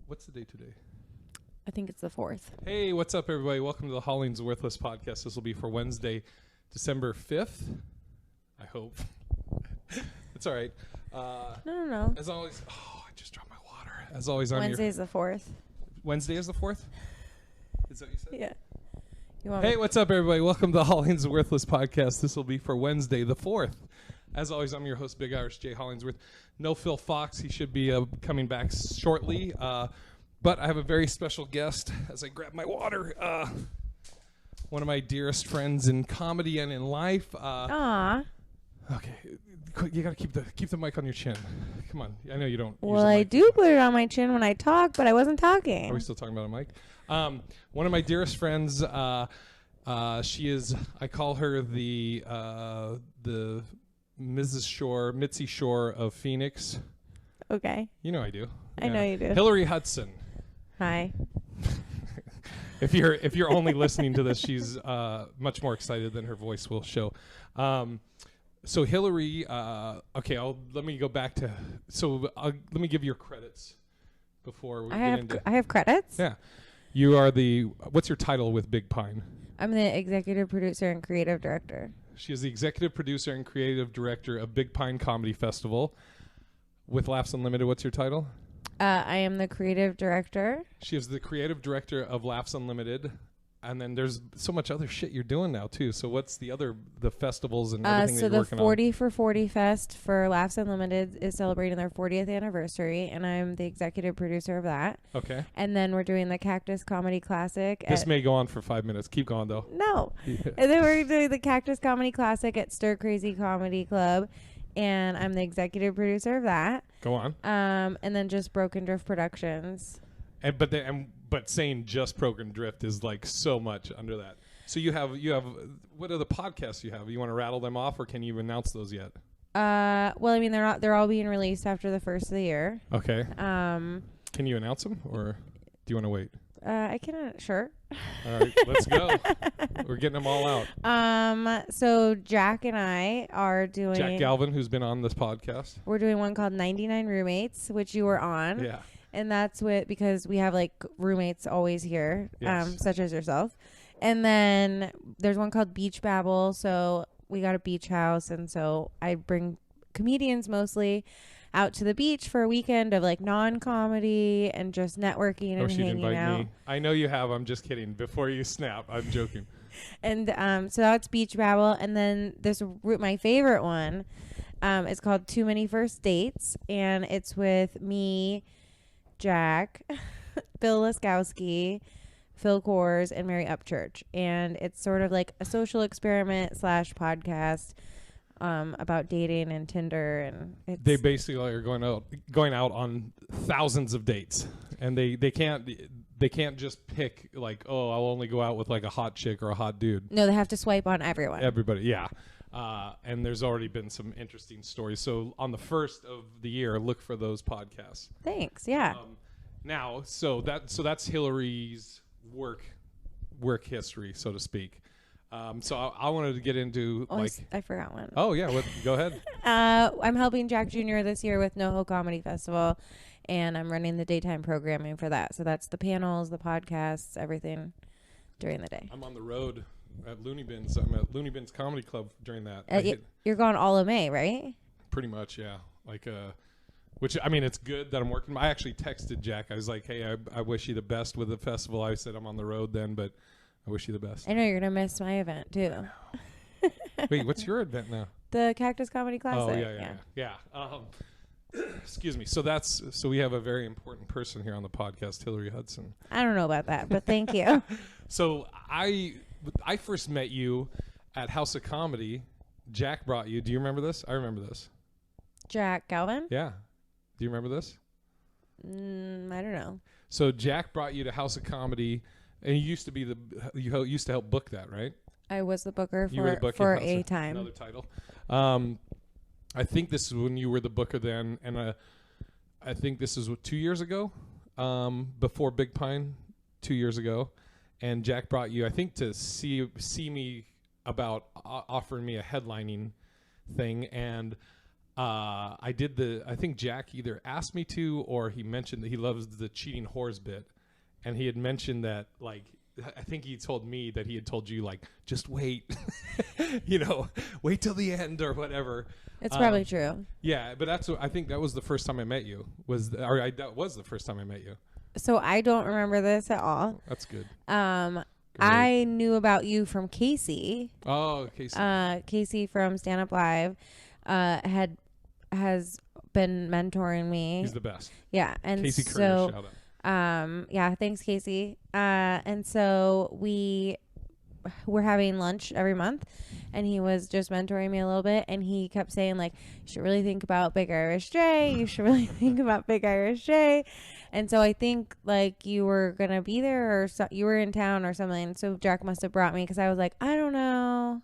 What's the date today? I think it's the 4th. Hey, what's up, everybody? Welcome to the HollingsWorthless podcast. This will be for Wednesday, December 5th. I hope. It's all right. No. As always, I just dropped my water. As always, I'm Wednesday's the 4th. Wednesday is the 4th? Is that what you said? Yeah. You want Hey, what's up, everybody? Welcome to the HollingsWorthless podcast. This will be for Wednesday, the 4th. As always, I'm your host, Big Irish J. Hollingsworth. No Phil Fox. He should be coming back shortly. But I have a very special guest as I grab my water. One of my dearest friends in comedy and in life. Aw. Okay, you gotta keep the mic on your chin. Come on, I know you don't. Well, I do put it on my chin when I talk, but I wasn't talking. Are we still talking about a mic? One of my dearest friends. She is. I call her the Mitzi Shore of Phoenix. Okay. You know I do. I know you do. Hillary Hutson. Hi. If you're only listening to this, she's much more excited than her voice will show. So Hillary, okay, let me go back to. Let me give your credits before we get into. I have credits. Yeah, you are the. What's your title with Big Pine? I'm the executive producer and creative director. She is the executive producer and creative director of Big Pine Comedy Festival with Laughs Unlimited. What's your title? I am the creative director. She is the creative director of Laughs Unlimited. And then there's so much other shit you're doing now, too. So what's the festivals and everything that you're working on? So the 40 for 40 Fest for Laughs Unlimited is celebrating their 40th anniversary, and I'm the executive producer of that. Okay. And then we're doing the Cactus Comedy Classic. This may go on for 5 minutes. Keep going, though. No. Yeah. And then we're doing the Cactus Comedy Classic at Stir Crazy Comedy Club, and I'm the executive producer of that. Go on. And then just Broken Drift Productions. But saying just Broken Drift is like so much under that. So you have what are the podcasts you have? You want to rattle them off, or can you announce those yet? Well, I mean they're all being released after the first of the year. Okay. Can you announce them, or do you want to wait? I can sure. All right, let's go. We're getting them all out. So Jack and I are doing Jack Galvin, who's been on this podcast. We're doing one called 99 Roommates, which you were on. Yeah. And that's because we have like roommates always here, Yes. such as yourself. And then there's one called Beach Babble. So we got a beach house. And so I bring comedians mostly out to the beach for a weekend of like non-comedy and just networking and hanging out. Me. I know you have. I'm just kidding. Before you snap, I'm joking. And so that's Beach Babble. And then my favorite one is called Too Many First Dates. And it's with me, Jack, Bill Laskowski, Phil Kors, and Mary Upchurch. And it's sort of like a social experiment / podcast about dating and Tinder. And they basically are going out on thousands of dates, and they can't just pick like, oh, I'll only go out with like a hot chick or a hot dude. No, they have to swipe on everyone. Everybody, yeah. And there's already been some interesting stories. So on the first of the year, look for those podcasts. Thanks. Yeah. Now, so that's Hillary's work history, so to speak. So I wanted to get into I forgot one. Oh yeah, go ahead. I'm helping Jack Jr. this year with NoHo Comedy Festival, and I'm running the daytime programming for that. So that's the panels, the podcasts, everything during the day. I'm on the road at Looney Bins. I'm at Looney Bins Comedy Club during that. You're gone all of May, right? Pretty much, yeah. Which, I mean, it's good that I'm working. I actually texted Jack. I was like, hey, I wish you the best with the festival. I said I'm on the road then, but I wish you the best. I know you're going to miss my event, too. Wait, what's your event now? The Cactus Comedy Classic. Oh, yeah. Excuse me. So we have a very important person here on the podcast, Hillary Hutson. I don't know about that, but thank you. So I first met you at House of Comedy. Jack brought you. Do you remember this? I remember this. Jack Galvin? Yeah. Do you remember this? I don't know. So Jack brought you to House of Comedy, and you used to help book that, right? I was the booker for a time. Another title. I think this is when you were the booker then, and I think this is 2 years ago, before Big Pine, 2 years ago, and Jack brought you, I think, to see me about offering me a headlining thing, and I think Jack either asked me to, or he mentioned that he loves the cheating whores bit. And he had mentioned that, like, I think he told me that he had told you, like, just wait, wait till the end or whatever. It's probably true. Yeah, but I think that was the first time I met you. That was the first time I met you. So I don't remember this at all. That's good. I knew about you from Casey. Oh, Casey. Casey from Stand Up Live has been mentoring me. He's the best. Yeah, and Casey Curtis, shout out. Yeah, thanks, Casey. And so we're having lunch every month, and he was just mentoring me a little bit, and he kept saying, like, you should really think about Big Irish J. You should really think about Big Irish J. And so I think, like, you were going to be there, or you were in town or something. So Jack must have brought me, because I was like, I don't know.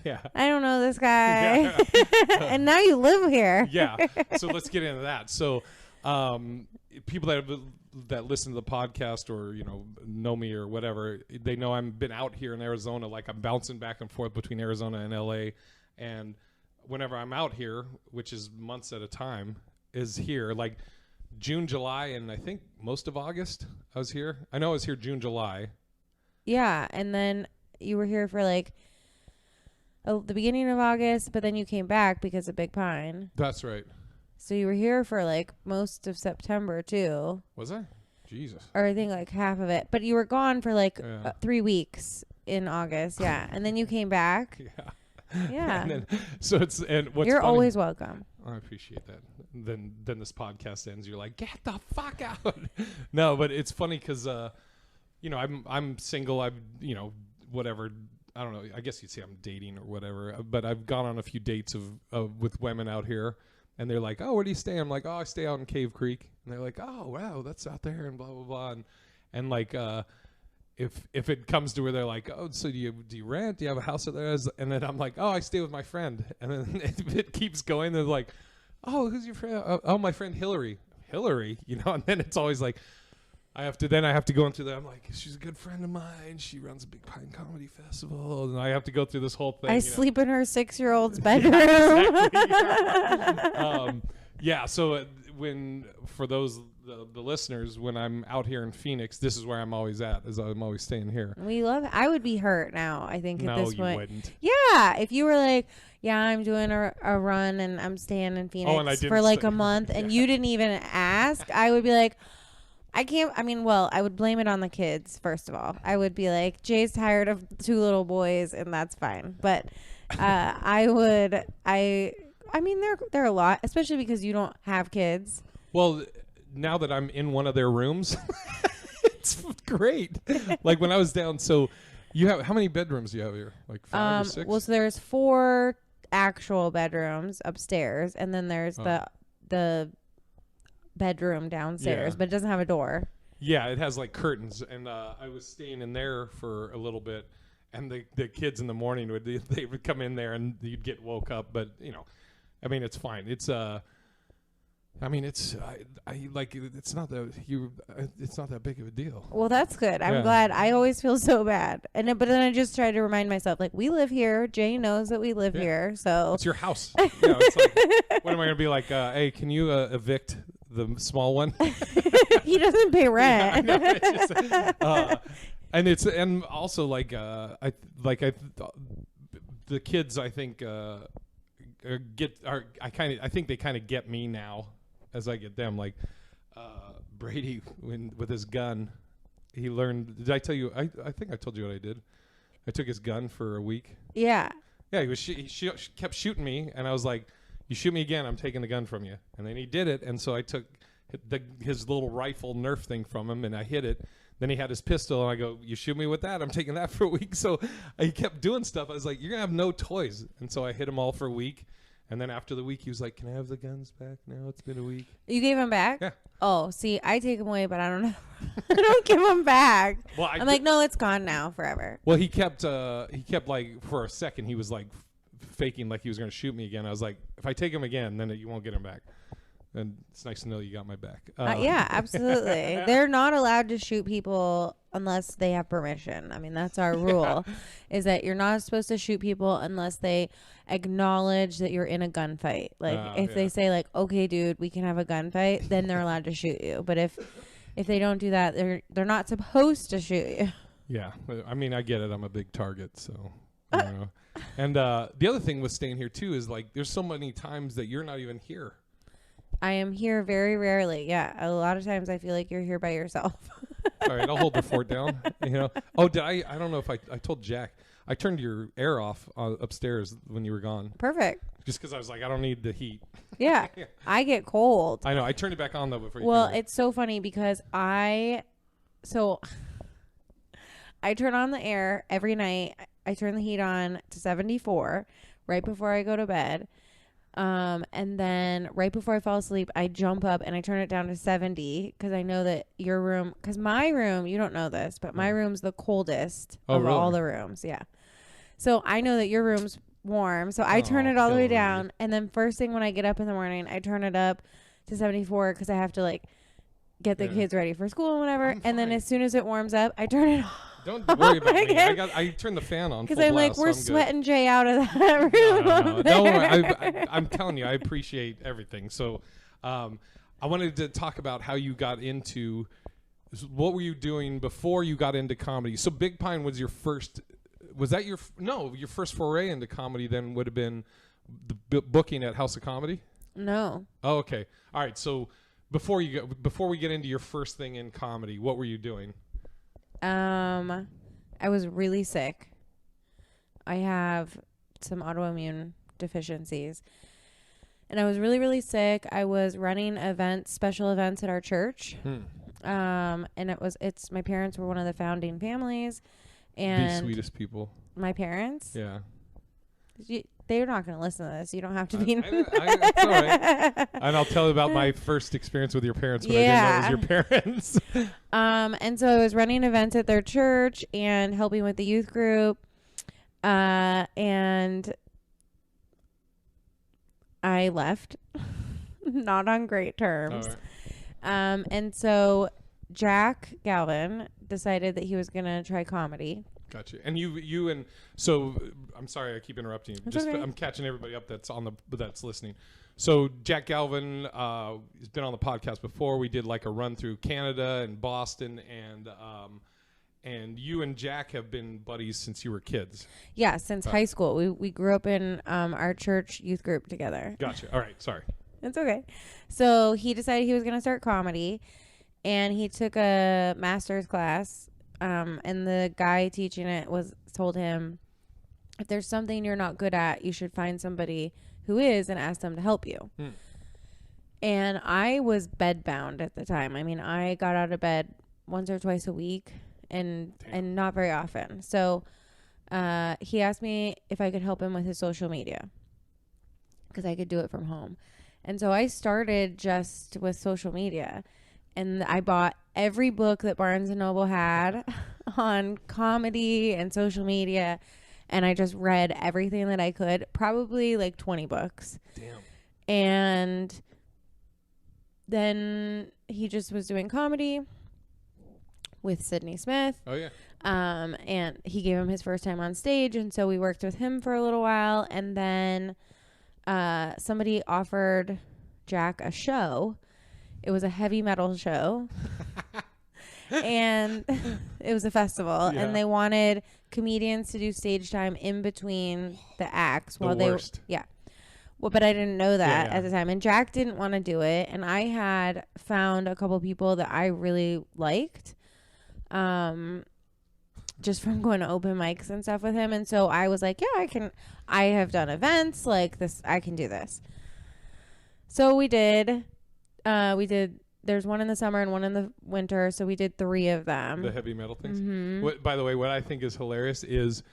Yeah. I don't know this guy. Yeah. And now you live here. Yeah. So let's get into that. So people that listen to the podcast or, know me or whatever, they know I've been out here in Arizona. Like, I'm bouncing back and forth between Arizona and LA. And whenever I'm out here, which is months at a time, is here. Like, June, July, and I think most of August I was here. I know I was here June, July. Yeah, and then you were here for like the beginning of August, but then you came back because of Big Pine. That's right. So you were here for like most of September too. Was I? Jesus. Or I think like half of it. But you were gone for like 3 weeks in August. Yeah. And then you came back. Yeah. Yeah. And then, what's You're funny, always welcome. I appreciate that. Then this podcast ends. You're like, get the fuck out. No, but it's funny because, I'm single. I've, whatever. I don't know. I guess you'd say I'm dating or whatever. But I've gone on a few dates with women out here. And they're like, oh, where do you stay? I'm like, oh, I stay out in Cave Creek. And they're like, oh, wow, that's out there and blah, blah, blah. And like, if it comes to where they're like, oh, so do you rent? Do you have a house out there? And then I'm like, oh, I stay with my friend. And then it keeps going. They're like, oh, who's your friend? Oh, my friend Hillary. Hillary, and then it's always like, I have to go into that. I'm like, she's a good friend of mine. She runs a Big Pine Comedy Festival. And I have to go through this whole thing. I sleep in her 6-year-old's bedroom. Yeah, exactly. Yeah. So for those, the listeners, when I'm out here in Phoenix, this is where I'm always at, is I'm always staying here. I would be hurt now, I think, at this point. No, you wouldn't. Yeah. If you were like, yeah, I'm doing a run and I'm staying in Phoenix for like a month and you didn't even ask, I would be like, I would blame it on the kids, first of all. I would be like, Jay's tired of 2 little boys, and that's fine. But they're a lot, especially because you don't have kids. Well, now that I'm in one of their rooms, it's great. Like when I was down, so how many bedrooms do you have here? Like 5 or 6? Well, so there's 4 actual bedrooms upstairs, and then there's the bedroom downstairs, but it doesn't have a door. Yeah, it has like curtains, and I was staying in there for a little bit, and the kids in the morning they would come in there and you'd get woke up, but it's fine. It's it's not that big of a deal. Well, that's good. I'm glad. I always feel so bad, but then I just try to remind myself, like, we live here. Jay knows that we live here, so it's your house. It's like, what am I gonna be like? Hey, can you evict the small one? He doesn't pay rent. Yeah, I know, and also like the kids, I think I think they kind of get me now as I get them. Like Brady, with his gun, he learned. Did I tell you? I think I told you what I did. I took his gun for a week. Yeah. Yeah, he kept shooting me, and I was like, you shoot me again, I'm taking the gun from you. And then he did it, and so I took his little rifle Nerf thing from him, and I hit it. Then he had his pistol, and I go, you shoot me with that, I'm taking that for a week. So he kept doing stuff. I was like, you're going to have no toys. And so I hit him all for a week. And then after the week, he was like, can I have the guns back now? It's been a week. You gave them back? Yeah. Oh, see, I take them away, but I don't know. I don't give them back. Well, I'm like, no, it's gone now forever. Well, he kept like, for a second, he was like faking like he was going to shoot me again. I was like, if I take him again, then you won't get him back. And it's nice to know you got my back. Yeah, absolutely. They're not allowed to shoot people unless they have permission. I mean, that's our rule, is that you're not supposed to shoot people unless they acknowledge that you're in a gunfight. Like if they say like, okay, dude, we can have a gunfight, then they're allowed to shoot you. But if they don't do that, they're not supposed to shoot you. Yeah. I mean, I get it. I'm a big target, so. You know. And the other thing with staying here too is like there's so many times that you're not even here. I am here very rarely. Yeah, a lot of times I feel like you're here by yourself. All right, I'll hold the fort down. You know. Oh, did I don't know if I told Jack. I turned your air off upstairs when you were gone. Perfect. Just because I was like, I don't need the heat. Yeah, I get cold. I know. I turned it back on though before. Well, it's so funny because I turn on the air every night. I turn the heat on to 74 right before I go to bed. And then right before I fall asleep, I jump up and I turn it down to 70 because I know that your room, because my room, you don't know this, but my room's the coldest of all the rooms. Yeah. So I know that your room's warm. So I turn it all the way down. And then first thing when I get up in the morning, I turn it up to 74 because I have to like get the kids ready for school and whatever. And then as soon as it warms up, I turn it off. Don't worry about me. I turned the fan on because I'm like, we're sweating Jay out of that room. No. Don't worry. I'm telling you, I appreciate everything. So, I wanted to talk about how you got into. What were you doing before you got into comedy? So, Big Pine was your first. Was that your first foray into comedy? Then would have been the booking at House of Comedy. No. Oh, okay. All right. So before we get into your first thing in comedy, what were you doing? I was really sick. I have some autoimmune deficiencies. And I was really, really sick. I was running special events at our church. And it's my parents were one of the founding families. And the sweetest people. My parents? Yeah. They're not going to listen to this. You don't have to be. It's all right. And I'll tell you about my first experience with your parents when I didn't know it was your parents. And so I was running events at their church and helping with the youth group. And I left. Not on great terms. Right. And so Jack Galvin decided that he was going to try comedy. Gotcha. And you and so I'm sorry I keep interrupting you. Okay. I'm catching everybody up that's listening. So Jack Galvin has been on the podcast before. We did like a run through Canada and Boston, and you and Jack have been buddies since you were kids. Yeah, since high school. We grew up in our church youth group together. Gotcha. All right. Sorry. It's okay. So he decided he was going to start comedy, and he took a master's class. And the guy teaching it told him, if there's something you're not good at, you should find somebody who is and ask them to help you. And I was bedbound at the time. I mean, I got out of bed once or twice a week and not very often. So he asked me if I could help him with his social media because I could do it from home. And so I started just with social media. And I bought every book that Barnes & Noble had on comedy and social media. And I just read everything that I could, probably like 20 books. Damn. And then he just was doing comedy with Sydney Smith. Oh, yeah. And he gave him his first time on stage. And so we worked with him for a little while. And then somebody offered Jack a show. It was a heavy metal show. And it was a festival. Yeah. And they wanted comedians to do stage time in between the acts while they were. Yeah. Well, but I didn't know that at the time. And Jack didn't want to do it. And I had found a couple people that I really liked. Just from going to open mics and stuff with him. And so I was like, yeah, I have done events like this. I can do this. So we did. There's one in the summer and one in the winter. So we did 3 of them. The heavy metal things. Mm-hmm. By the way, what I think is hilarious is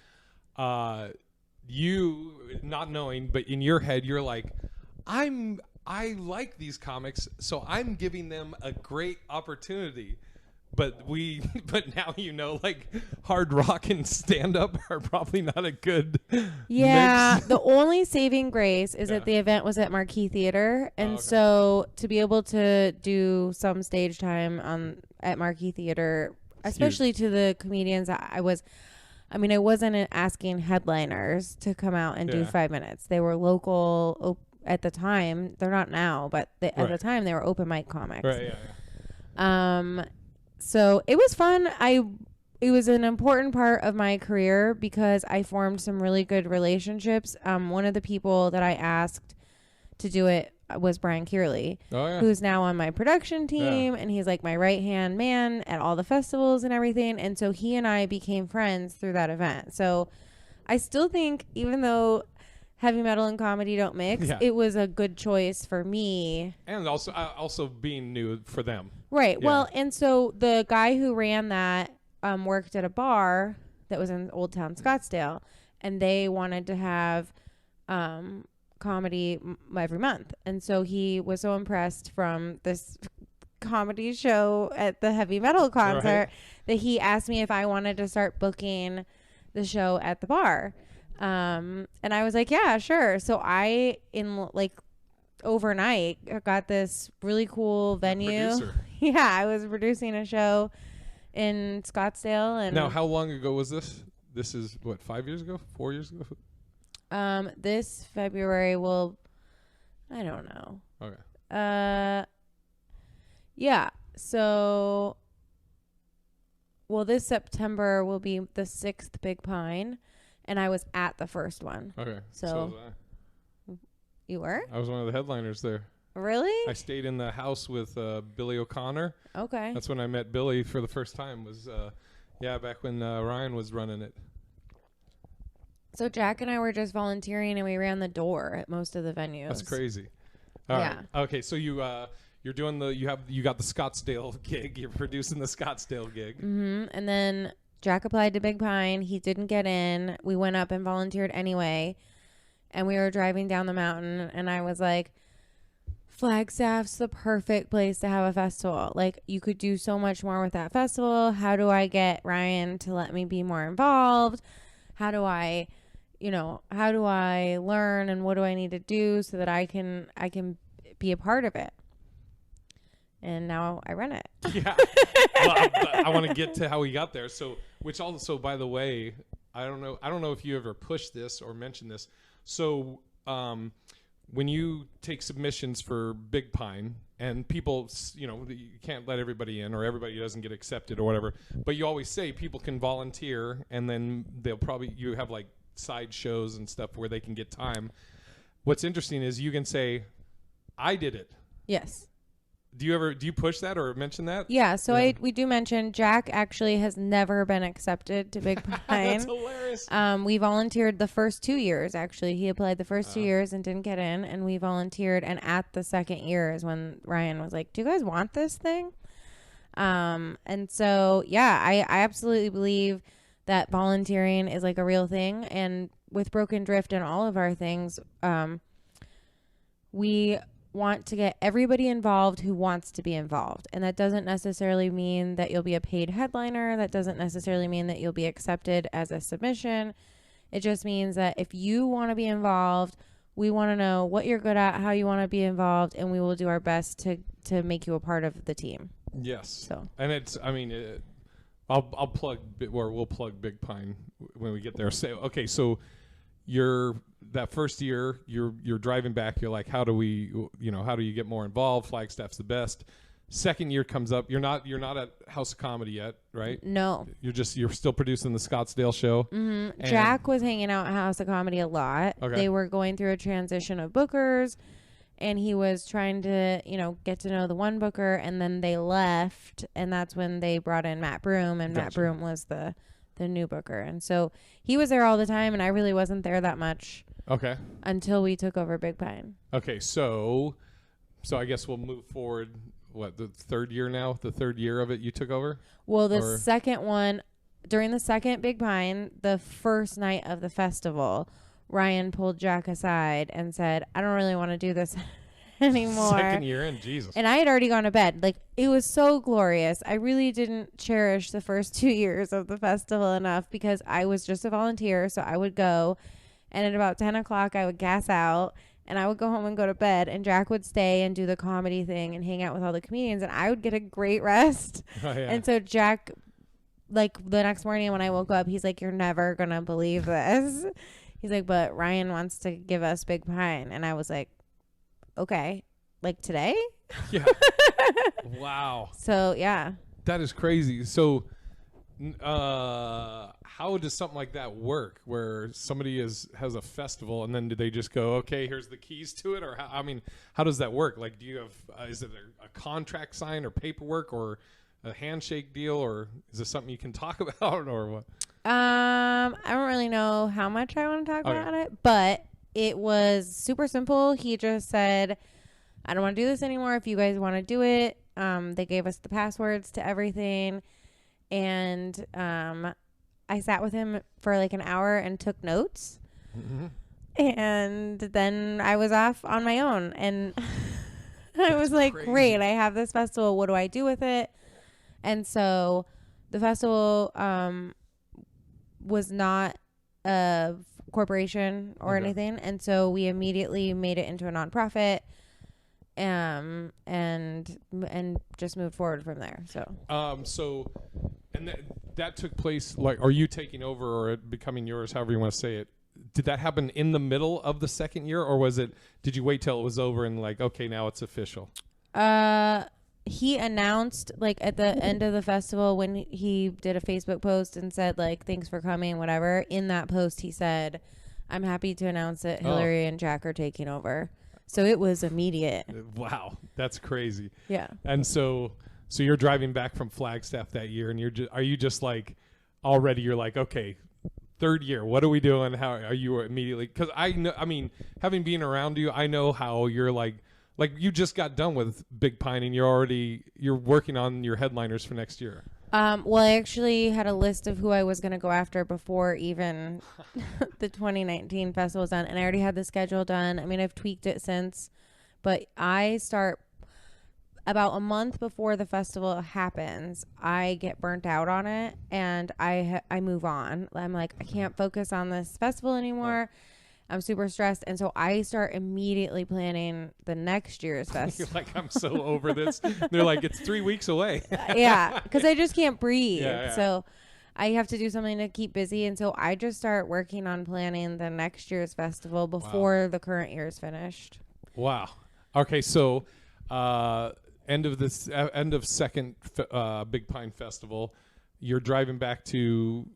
you not knowing, but in your head, you're like, I like these comics, so I'm giving them a great opportunity. But now like hard rock and stand up are probably not a good mix. The only saving grace is that the event was at Marquee Theater, and so to be able to do some stage time at Marquee Theater especially to the comedians. I wasn't asking headliners to come out and do 5 minutes. They were local at the time. They're not now, but at the time they were open mic comics. Right. Yeah. So it was fun. It was an important part of my career because I formed some really good relationships. One of the people that I asked to do it was Brian Kearley, who's now on my production team, and he's like my right-hand man at all the festivals and everything. And so he and I became friends through that event. So I still think, even though heavy metal and comedy don't mix, it was a good choice for me. And also being new for them. Right. Yeah. Well, and so the guy who ran that worked at a bar that was in Old Town Scottsdale, and they wanted to have comedy every month. And so he was so impressed from this comedy show at the heavy metal concert that he asked me if I wanted to start booking the show at the bar. And I was like, yeah, sure. So I, in like overnight, got this really cool venue. Yeah, I was producing a show in Scottsdale. And now, how long ago was this? This is what, 5 years ago? 4 years ago? This February will, I don't know. Okay. Yeah. So, well, this September will be the 6th Big Pine, and I was at the first one. Okay. So you were? I was one of the headliners there. Really? I stayed in the house with Billy O'Connor. Okay. That's when I met Billy for the first time. Was back when Ryan was running it. So Jack and I were just volunteering, and we ran the door at most of the venues. That's crazy. All right. Okay, so you're doing you got the Scottsdale gig. You're producing the Scottsdale gig. Mm-hmm. And then Jack applied to Big Pine. He didn't get in. We went up and volunteered anyway. And we were driving down the mountain, and I was like, Flagstaff's the perfect place to have a festival. Like, you could do so much more with that festival. How do I get Ryan to let me be more involved? How do I learn, and what do I need to do so that I can be a part of it? And now I run it. Yeah. Well, I want to get to how we got there. So, which also, by the way, I don't know if you ever pushed this or mentioned this. So, when you take submissions for Big Pine, and people, you can't let everybody in, or everybody doesn't get accepted or whatever, but you always say people can volunteer, and then you have like side shows and stuff where they can get time. What's interesting is you can say, I did it. Yes. Do you push that or mention that? Yeah, so we do mention Jack actually has never been accepted to Big Pine. That's hilarious. We volunteered the first 2 years, actually. He applied the first 2 years and didn't get in, and we volunteered, and at the second year is when Ryan was like, do you guys want this thing? And so, yeah, I absolutely believe that volunteering is like a real thing, and with Broken Drift and all of our things, we want to get everybody involved who wants to be involved. And that doesn't necessarily mean that you'll be a paid headliner. That doesn't necessarily mean that you'll be accepted as a submission. It just means that if you want to be involved, we want to know what you're good at, how you want to be involved, and we will do our best to make you a part of the team. Yes. So, and I'll plug, or we'll plug Big Pine when we get there. Okay, so that first year, you're driving back. You're like, how do you get more involved? Flagstaff's the best. Second year comes up. You're not at House of Comedy yet, right? No. You're still producing the Scottsdale show. Mm-hmm. Jack was hanging out at House of Comedy a lot. Okay. They were going through a transition of bookers, and he was trying to, get to know the one booker, and then they left, and that's when they brought in Matt Broom, and Matt Broom was the new booker. And so he was there all the time, and I really wasn't there that much. Okay. Until we took over Big Pine. Okay, so I guess we'll move forward. What, the third year now? The third year of it you took over? Well, the second one, during the second Big Pine, the first night of the festival, Ryan pulled Jack aside and said, I don't really want to do this anymore. Second year in, Jesus. And I had already gone to bed. Like, it was so glorious. I really didn't cherish the first 2 years of the festival enough because I was just a volunteer, so I would go. And at about 10 o'clock, I would gas out, and I would go home and go to bed, and Jack would stay and do the comedy thing and hang out with all the comedians, and I would get a great rest. Oh, yeah. And so Jack like the next morning when I woke up, he's like, "You're never gonna believe this." He's like, "But Ryan wants to give us Big Pine," and I was like, "Okay, like today?" Yeah. Wow. So yeah. That is crazy. So, how does something like that work? Where somebody has a festival, and then do they just go, "Okay, here's the keys to it," or how does that work? Like, do you have is it a contract sign or paperwork or a handshake deal, or is this something you can talk about, or what? I don't really know how much I want to talk about it, but it was super simple. He just said, "I don't want to do this anymore. If you guys want to do it," they gave us the passwords to everything, and I sat with him for like an hour and took notes, and then I was off on my own, and I was like, crazy. Great, I have this festival. What do I do with it? And so the festival was not a corporation or anything. And so we immediately made it into a nonprofit and just moved forward from there. So that took place, like, are you taking over or it becoming yours, however you want to say it? Did that happen in the middle of the second year, or did you wait till it was over and like, okay, now it's official? He announced like at the end of the festival when he did a Facebook post and said like, "Thanks for coming," whatever. In that post, he said, "I'm happy to announce that Hillary and Jack are taking over." So it was immediate. Wow, that's crazy. Yeah. And so you're driving back from Flagstaff that year, and are you just like already? You're like, okay, third year. What are we doing? How are you immediately? Because I know. I mean, having been around you, I know how you're like. Like you just got done with Big Pine and you're working on your headliners for next year. Well, I actually had a list of who I was going to go after before even the 2019 festival was done. And I already had the schedule done. I mean, I've tweaked it since, but I start about a month before the festival happens. I get burnt out on it and I move on. I'm like, I can't focus on this festival anymore. I'm super stressed. And so I start immediately planning the next year's festival. You're like, I'm so over this. They're like, it's 3 weeks away. Yeah, because I just can't breathe. Yeah. So I have to do something to keep busy. And so I just start working on planning the next year's festival before the current year is finished. Wow. Okay, so end of second Big Pine Festival, you're driving back to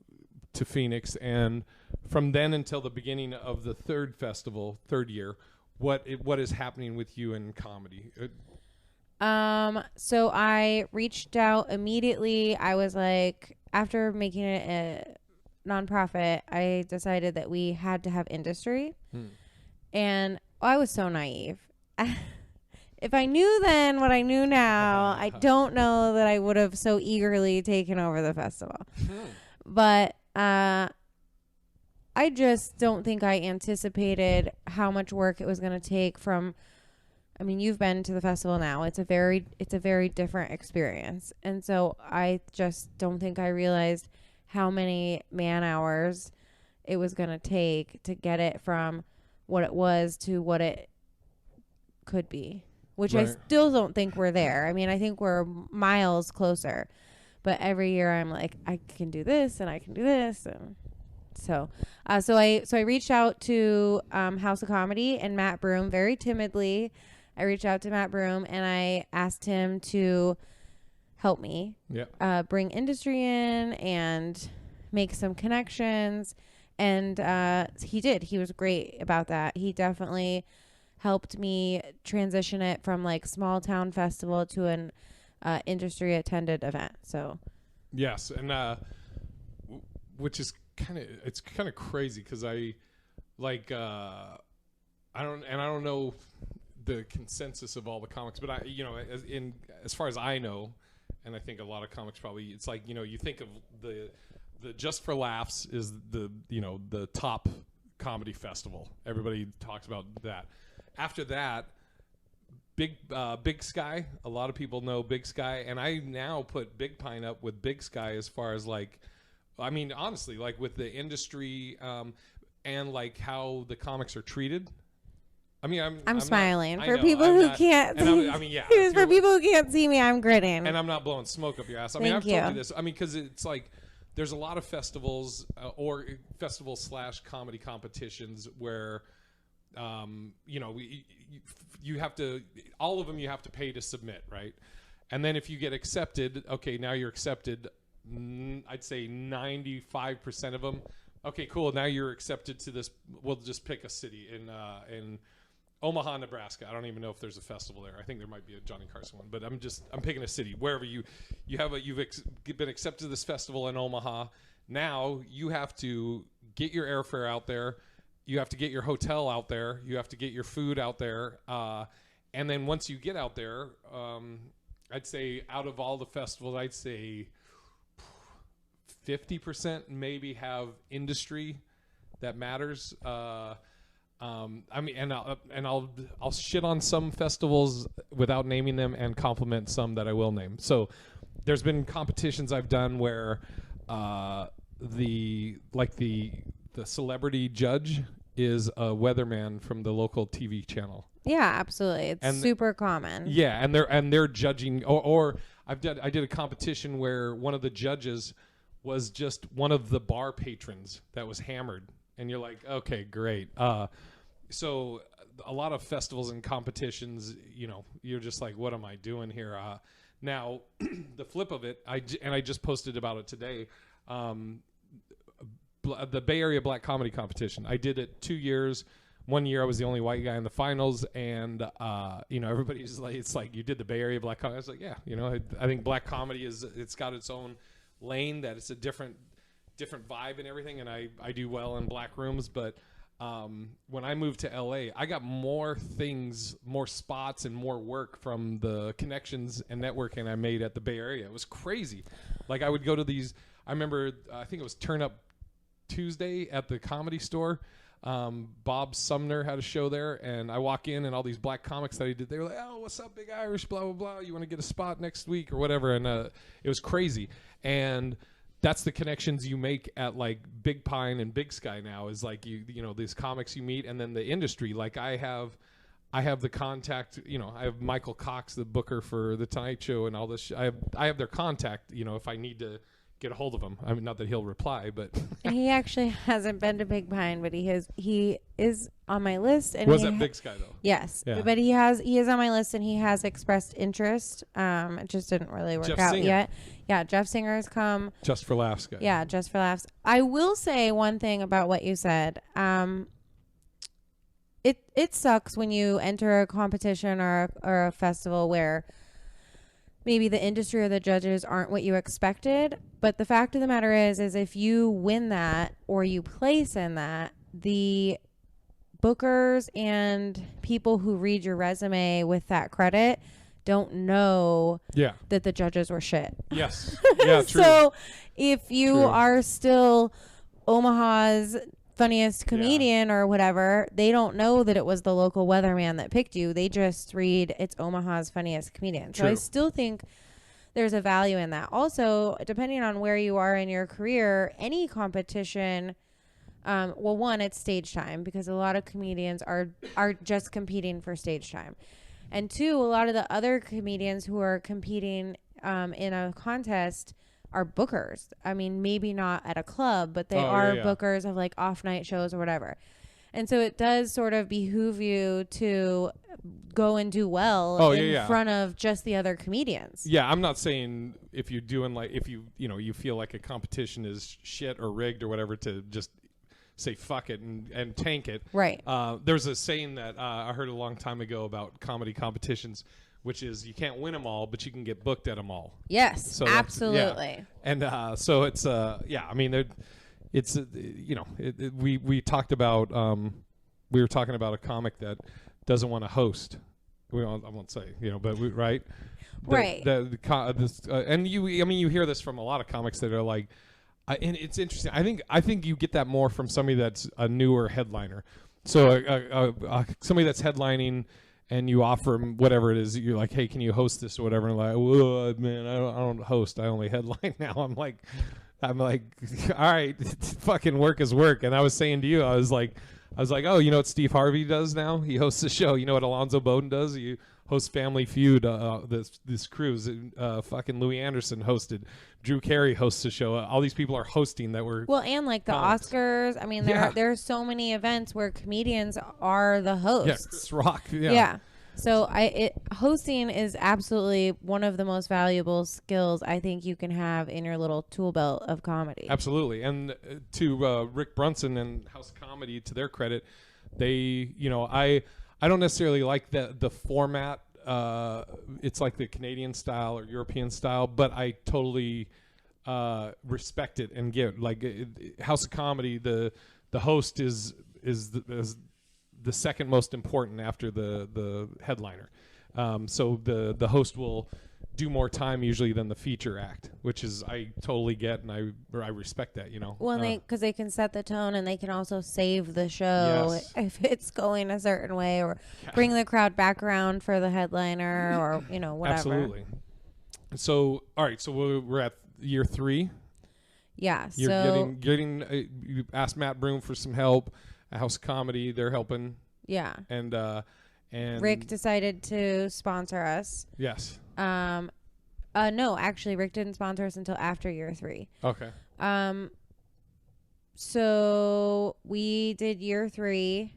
Phoenix, and from then until the beginning of the third year, what is happening with you in comedy? So I reached out immediately. I was like, after making it a nonprofit, I decided that we had to have industry. And I was so naive. If I knew then what I knew now, I don't know that I would have so eagerly taken over the festival. But I just don't think I anticipated how much work it was going to take from, I mean, you've been to the festival now. It's a very different experience. And so I just don't think I realized how many man hours it was going to take to get it from what it was to what it could be, which I still don't think we're there. I mean, I think we're miles closer, but every year I'm like, I can do this and I can do this. And so I reached out to House of Comedy and Matt Broom very timidly. I reached out to Matt Broom and I asked him to help me bring industry in and make some connections. And he did. He was great about that. He definitely helped me transition it from like small town festival to an industry attended event. So yes, and which is kind of crazy because I don't know the consensus of all the comics, but as far as I know, and I think a lot of comics probably, it's like, you think of the Just for Laughs is the top comedy festival. Everybody talks about that. After that, Big Sky. A lot of people know Big Sky, and I now put Big Pine up with Big Sky as far as like, I mean, honestly, like with the industry and like how the comics are treated. I mean, I'm smiling for people who can't see. I mean, yeah. For people who can't see me, I'm grinning, and I'm not blowing smoke up your ass. I mean, I've told you this. I mean, because it's like there's a lot of festivals or festival/comedy competitions where, you have to, all of them you have to pay to submit, right? And then if you get accepted, okay, now you're accepted. I'd say 95% of them. Okay, cool. Now you're accepted to this. We'll just pick a city in Omaha, Nebraska. I don't even know if there's a festival there. I think there might be a Johnny Carson one, but I'm picking a city wherever you've been accepted to this festival in Omaha. Now you have to get your airfare out there. You have to get your hotel out there. You have to get your food out there. And then once you get out there, I'd say out of all the festivals, I'd say 50% maybe have industry that matters. I'll shit on some festivals without naming them and compliment some that I will name. So there's been competitions I've done where the celebrity judge is a weatherman from the local TV channel. Yeah, absolutely. It's super common. Yeah, and they're judging or I did a competition where one of the judges was just one of the bar patrons that was hammered, and you're like, okay, great. So a lot of festivals and competitions, you're just like, what am I doing here? Now, the flip of it, I just posted about it today. The Bay Area Black Comedy Competition. I did it 2 years. 1 year I was the only white guy in the finals, and everybody's like, it's like, you did the Bay Area Black Comedy. I was like, yeah, I think black comedy it's got its own lane, that it's a different vibe and everything, and I do well in black rooms. But when I moved to LA, I got more things, more spots, and more work from the connections and networking I made at the Bay Area. It was crazy. Like, I would go to these, I remember, I think it was Turn Up Tuesday at the Comedy Store. Bob Sumner had a show there, and I walk in, and all these black comics that he did, they were like, oh, what's up, Big Irish, blah, blah, blah. You want to get a spot next week or whatever? And it was crazy. And that's the connections you make at like Big Pine and Big Sky now, is like, these comics you meet, and then the industry. Like, I have the contact, I have Michael Cox, the booker for the Tonight Show and all this. I have their contact, if I need to get a hold of him. I mean, not that he'll reply, but he actually hasn't been to Big Pine, but he is on my list. And was that Big Sky though? Yes, yeah. But he is on my list, and he has expressed interest. It just didn't really work out yet. Yeah, Jeff Singer has come. Just for Laughs guy. Yeah, Just for Laughs. I will say one thing about what you said. It sucks when you enter a competition or a festival where maybe the industry or the judges aren't what you expected. But the fact of the matter is if you win that or you place in that, the bookers and people who read your resume with that credit don't know that the judges were shit. Yes. Yeah, true. So if you are still Omaha's funniest comedian or whatever, they don't know that it was the local weatherman that picked you. They just read it's Omaha's funniest comedian. True. So I still think there's a value in that. Also, depending on where you are in your career, any competition, one, it's stage time, because a lot of comedians are just competing for stage time. And two, a lot of the other comedians who are competing in a contest are bookers. I mean, maybe not at a club, but they are bookers of like off night shows or whatever. And so it does sort of behoove you to go and do well in front of just the other comedians. Yeah, I'm not saying if you're doing like, if you feel like a competition is shit or rigged or whatever, to just say fuck it and tank it. Right. There's a saying that I heard a long time ago about comedy competitions, which is you can't win them all, but you can get booked at them all. Yes, so absolutely. And so it's I mean, it's we talked about we were talking about a comic that doesn't want to host. I won't say, but right. And you hear this from a lot of comics that are like, and it's interesting. I think you get that more from somebody that's a newer headliner. So somebody that's headlining, and you offer them whatever it is, you're like, hey, can you host this or whatever? And like, whoa, man, I don't host. I only headline now. I'm like, all right, fucking work is work. And I was saying to you, I was like, oh, you know what Steve Harvey does now? He hosts a show. You know what Alonzo Bowden does? He host Family Feud. This cruise. Fucking Louis Anderson hosted. Drew Carey hosts a show. All these people are hosting that were and like the comics. Oscars. I mean, there are so many events where comedians are the hosts. Yeah, Chris Rock. Yeah. So hosting is absolutely one of the most valuable skills I think you can have in your little tool belt of comedy. Absolutely. And to Rick Brunson and House Comedy, to their credit, they, I don't necessarily like the format. It's like the Canadian style or European style, but I totally respect it and get like House of Comedy. The host is the second most important after the headliner. So the host will do more time usually than the feature act, which is I totally get and I respect that, Well, because they can set the tone and they can also save the show if it's going a certain way, or bring the crowd back around for the headliner, or whatever. Absolutely. So all right, so we're at year 3. Yeah. You're getting you asked Matt Broom for some help. House Comedy, they're helping. Yeah. And Rick decided to sponsor us. Yes. No, actually Rick didn't sponsor us until after year 3. Okay. So we did year 3.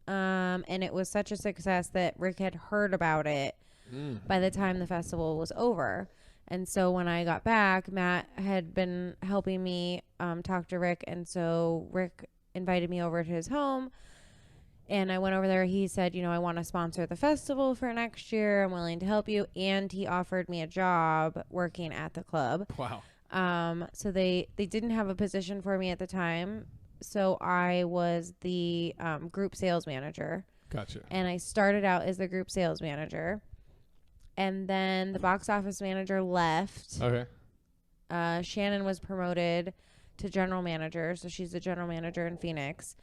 And it was such a success that Rick had heard about it by the time the festival was over. And so when I got back, Matt had been helping me talk to Rick, and so Rick invited me over to his home, and I went over there. He said, I want to sponsor the festival for next year. I'm willing to help you. And he offered me a job working at the club. Wow. So they didn't have a position for me at the time. So I was the group sales manager. Gotcha. And I started out as the group sales manager. And then the box office manager left. Okay. Shannon was promoted to general manager, so she's the general manager in Phoenix.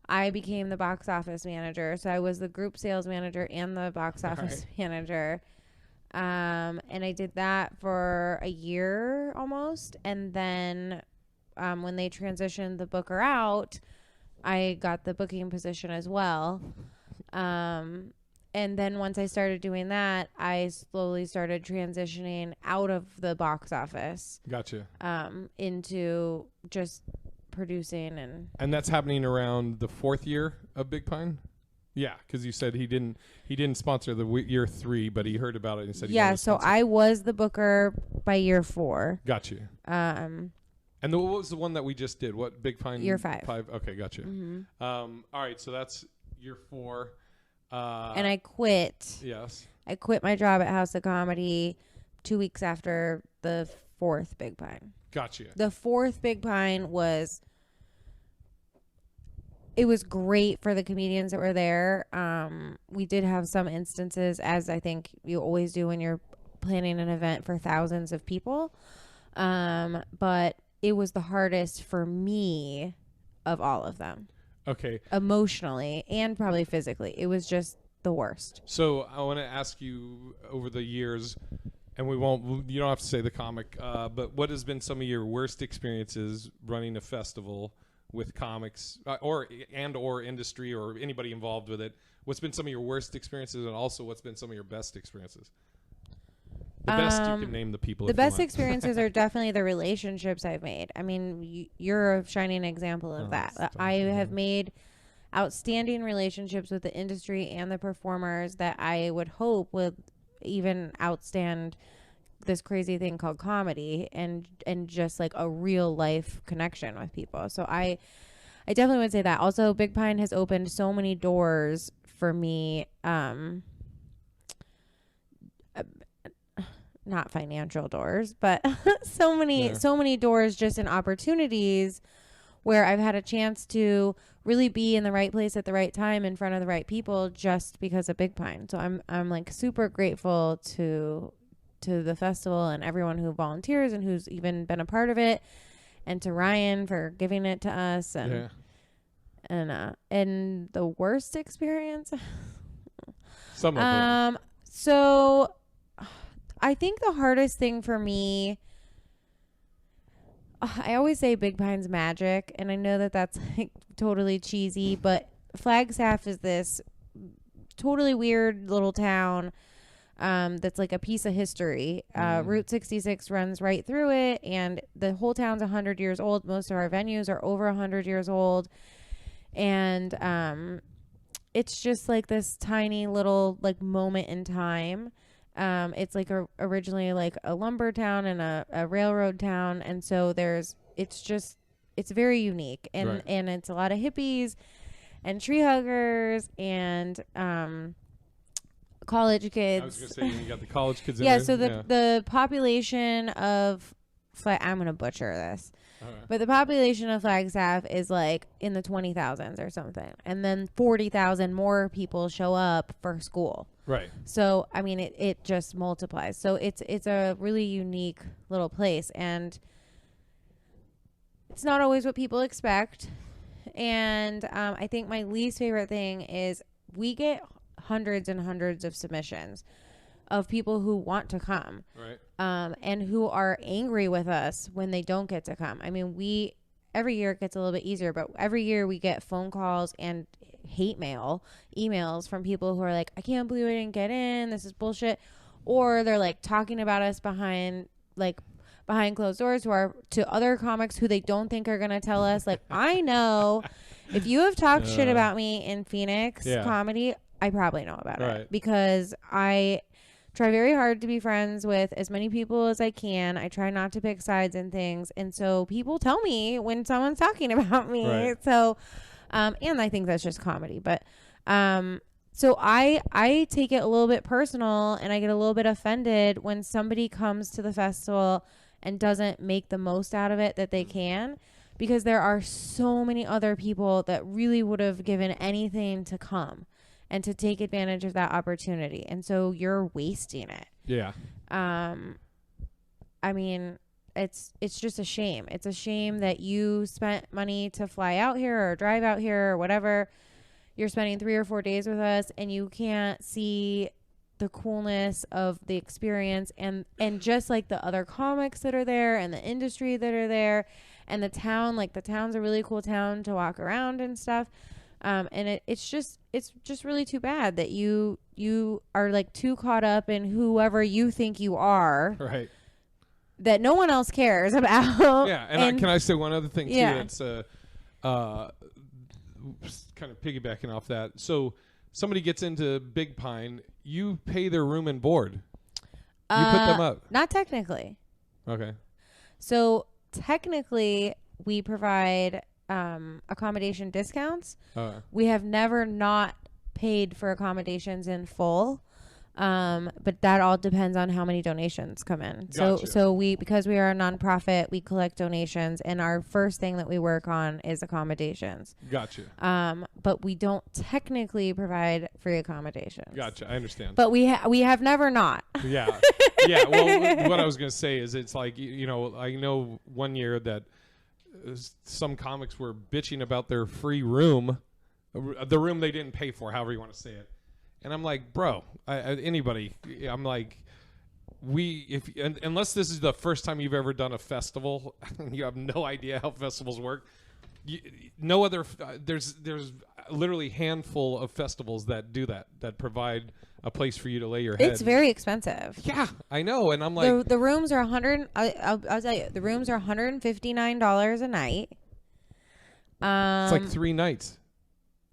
I became the box office manager, so I was the group sales manager and the box office manager. And I did that for a year almost, and then when they transitioned the booker out, I got the booking position as well. And then once I started doing that, I slowly started transitioning out of the box office. Gotcha. Into just producing and that's happening around the 4th year of Big Pine. Yeah, because you said he didn't sponsor the year 3, but he heard about it and said so I was the booker by year 4. Gotcha. And what was the one that we just did? What Big Pine? Year 5. Okay, gotcha. Mm-hmm. All right, so that's year 4. And I quit. Yes. I quit my job at House of Comedy 2 weeks after the 4th Big Pine. Gotcha. The 4th Big Pine was great for the comedians that were there. We did have some instances, as I think you always do when you're planning an event for thousands of people. But it was the hardest for me of all of them. Okay. Emotionally and probably physically. It was just the worst. So I want to ask you, over the years, and you don't have to say the comic, but what has been some of your worst experiences running a festival with comics or industry or anybody involved with it? What's been some of your worst experiences, and also what's been some of your best experiences? The best, you can name the people. The best experiences are definitely the relationships I've made. I mean, you're a shining example of that. I have made outstanding relationships with the industry and the performers that I would hope would even outstand this crazy thing called comedy, and just like a real life connection with people. So I definitely would say that. Also, Big Pine has opened so many doors for me. Not financial doors, but so many doors just in opportunities where I've had a chance to really be in the right place at the right time in front of the right people just because of Big Pine. So I'm like super grateful to the festival and everyone who volunteers and who's even been a part of it, and to Ryan for giving it to us. And and the worst experience, some of them. So I think the hardest thing for me, I always say Big Pine's magic, and I know that that's like totally cheesy, but Flagstaff is this totally weird little town. That's like a piece of history. Route 66 runs right through it, and the whole town's 100 years old. Most of our venues are over 100 years old, and it's just like this tiny little like moment in time. It's like originally like a lumber town and a railroad town, and so it's very unique, and and it's a lot of hippies and tree huggers and college kids. I was gonna say you got the college kids. Yeah, in there. so the population of I'm gonna butcher this, but the population of Flagstaff is like in the 20,000s or something, and then 40,000 more people show up for school. Right. So I mean, it just multiplies. So it's a really unique little place, and it's not always what people expect. And I think my least favorite thing is we get hundreds and hundreds of submissions of people who want to come, and who are angry with us when they don't get to come. I mean, every year it gets a little bit easier, but every year we get phone calls and hate emails from people who are like, I can't believe I didn't get in. This is bullshit. Or they're like talking about us behind closed doors to other comics who they don't think are going to tell us. Like, I know if you have talked shit about me in Phoenix comedy, I probably know about it, because I try very hard to be friends with as many people as I can. I try not to pick sides in things. And so people tell me when someone's talking about me. Right. So, and I think that's just comedy, but, so I take it a little bit personal, and I get a little bit offended when somebody comes to the festival and doesn't make the most out of it that they can, because there are so many other people that really would have given anything to come and to take advantage of that opportunity. And so you're wasting it. Yeah. I mean, it's just a shame. It's a shame that you spent money to fly out here or drive out here or whatever. You're spending 3 or 4 days with us, and you can't see the coolness of the experience and just like the other comics that are there and the industry that are there and the town. Like, the town's a really cool town to walk around and stuff. And it's just really too bad that you are like too caught up in whoever you think you are, right? That no one else cares about. Yeah, and can I say one other thing too? That's kind of piggybacking off that. So somebody gets into Big Pine, you pay their room and board. You put them up. Not technically. Okay. So technically, we provide accommodation discounts. We have never not paid for accommodations in full, but that all depends on how many donations come in. Gotcha. So because we are a nonprofit, we collect donations, and our first thing that we work on is accommodations. Gotcha. But we don't technically provide free accommodations. Gotcha. I understand. But we have never not. Yeah. Yeah. Well, what I was going to say is, it's like, I know one year that some comics were bitching about their free room, the room they didn't pay for, however you want to say it. And I'm like, bro, I'm like, unless this is the first time you've ever done a festival, you have no idea how festivals work. There's literally handful of festivals that do that provide a place for you to lay your head. It's very expensive. Yeah, I know. And I'm like, the rooms are I'll tell you, the rooms are $159 a night. It's like 3 nights.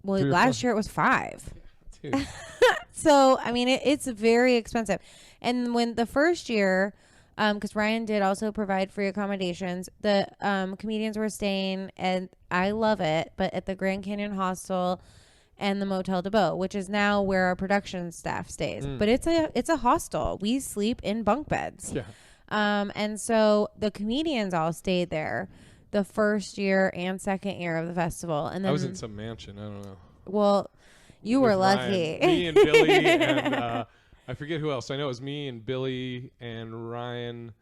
Well, last year it was 5. Dude. So, I mean, it's very expensive. And when the first year, because Ryan did also provide free accommodations, the comedians were staying, and I love it, but at the Grand Canyon Hostel and the Motel de Beau, which is now where our production staff stays. But it's a hostel. We sleep in bunk beds. Yeah. And so the comedians all stayed there the first year and second year of the festival. And then I was in some mansion. I don't know. Well, you were lucky. Ryan, me and Billy and I forget who else. I know it was me and Billy and Ryan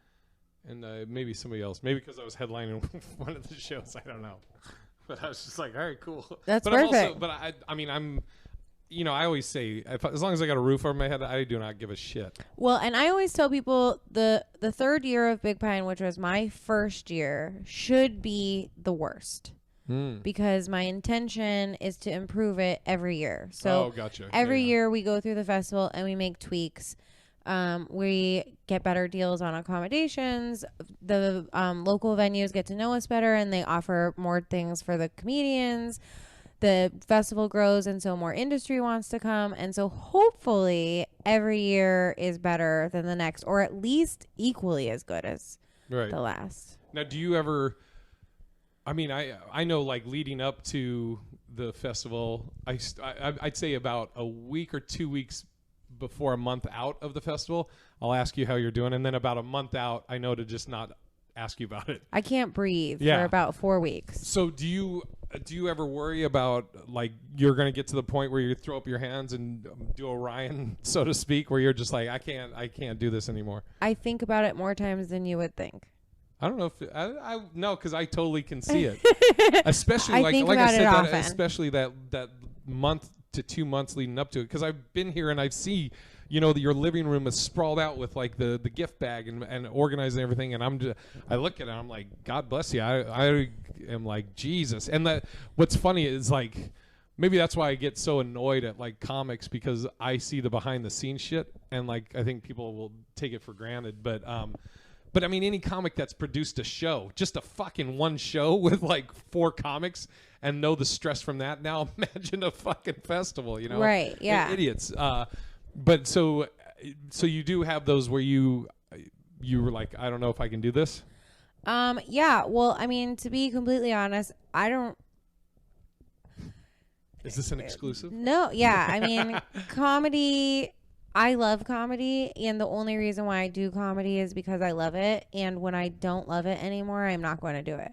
and maybe somebody else. Maybe because I was headlining one of the shows. I don't know. But I was just like, all right, cool. That's but perfect. I always say, as long as I got a roof over my head, I do not give a shit. Well, and I always tell people the third year of Big Pine, which was my first year, should be the worst. because my intention is to improve it every year. So gotcha. every year we go through the festival and we make tweaks. We get better deals on accommodations. The local venues get to know us better and they offer more things for the comedians. The festival grows and so more industry wants to come. And so hopefully every year is better than the next, or at least equally as good as the last. Now, do you ever, I mean, I know like leading up to the festival, I'd say about a week or 2 weeks before, a month out of the festival, I'll ask you how you're doing. And then about a month out, I know to just not ask you about it. I can't breathe for about 4 weeks. So do you ever worry about like you're going to get to the point where you throw up your hands and do a Ryan, so to speak, where you're just like, I can't do this anymore? I think about it more times than you would think. I don't know if I no, because I totally can see it, especially I like think I about said, it that, often. especially that month to 2 months leading up to it, because I've been here and I see, you know, your living room is sprawled out with like the gift bag and organizing everything, and I look at it and I'm like, God bless you. I am like, Jesus. And what's funny is like, maybe that's why I get so annoyed at like comics, because I see the behind the scenes shit, and like I think people will take it for granted, but I mean, any comic that's produced a show, just a fucking one show with like 4 comics, and know the stress from that. Now imagine a fucking festival, you know? Right, yeah. Idiots. But so you do have those where you were like, I don't know if I can do this? Yeah. Well, I mean, to be completely honest, I don't. Is this an exclusive? No. Yeah. I mean, comedy. I love comedy, and the only reason why I do comedy is because I love it. And when I don't love it anymore, I'm not going to do it.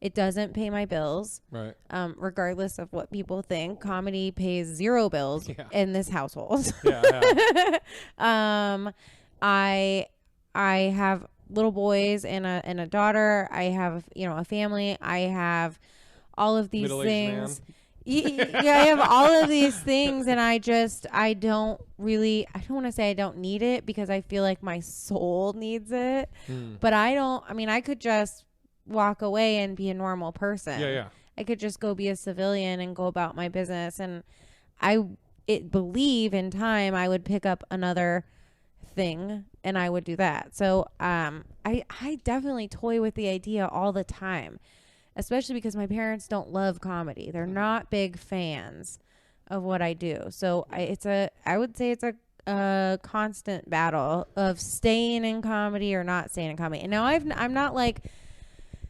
It doesn't pay my bills. Right. Regardless of what people think, comedy pays 0 bills in this household. Yeah. I have little boys and a daughter. I have, a family. I have all of these things. Yeah, I have all of these things, and I don't want to say I don't need it, because I feel like my soul needs it. But I could just walk away and be a normal person. Yeah. I could just go be a civilian and go about my business, and I believe in time I would pick up another thing and I would do that. So I definitely toy with the idea all the time, especially because my parents don't love comedy. They're not big fans of what I do. So I would say it's a constant battle of staying in comedy or not staying in comedy. And now I'm not like,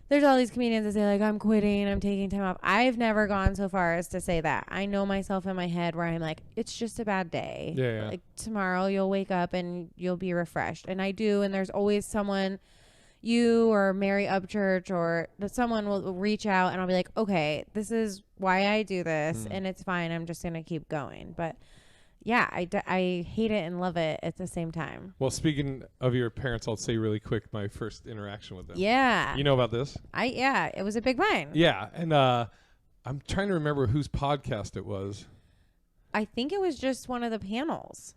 there's all these comedians that say like, I'm quitting, I'm taking time off. I've never gone so far as to say that. I know myself in my head where I'm like, it's just a bad day. Yeah. Like tomorrow you'll wake up and you'll be refreshed. And I do. And there's always someone, you or Mary Upchurch or someone will reach out and I'll be like, okay, this is why I do this and it's fine. I'm just going to keep going. But yeah, I hate it and love it at the same time. Well, speaking of your parents, I'll say really quick my first interaction with them. Yeah. You know about this? It was a big mine. Yeah. And I'm trying to remember whose podcast it was. I think it was just one of the panels.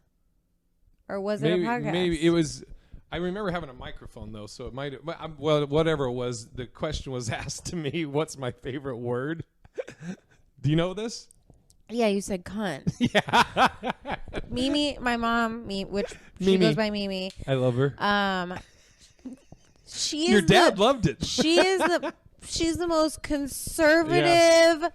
Or was it a podcast? Maybe it was. I remember having a microphone, though, so it might have. Well, whatever it was, the question was asked to me, what's my favorite word? Do you know this? Yeah, you said cunt. Yeah. Mimi, my mom, she goes by Mimi. I love her. Your dad loved it. She's the most conservative. Yeah.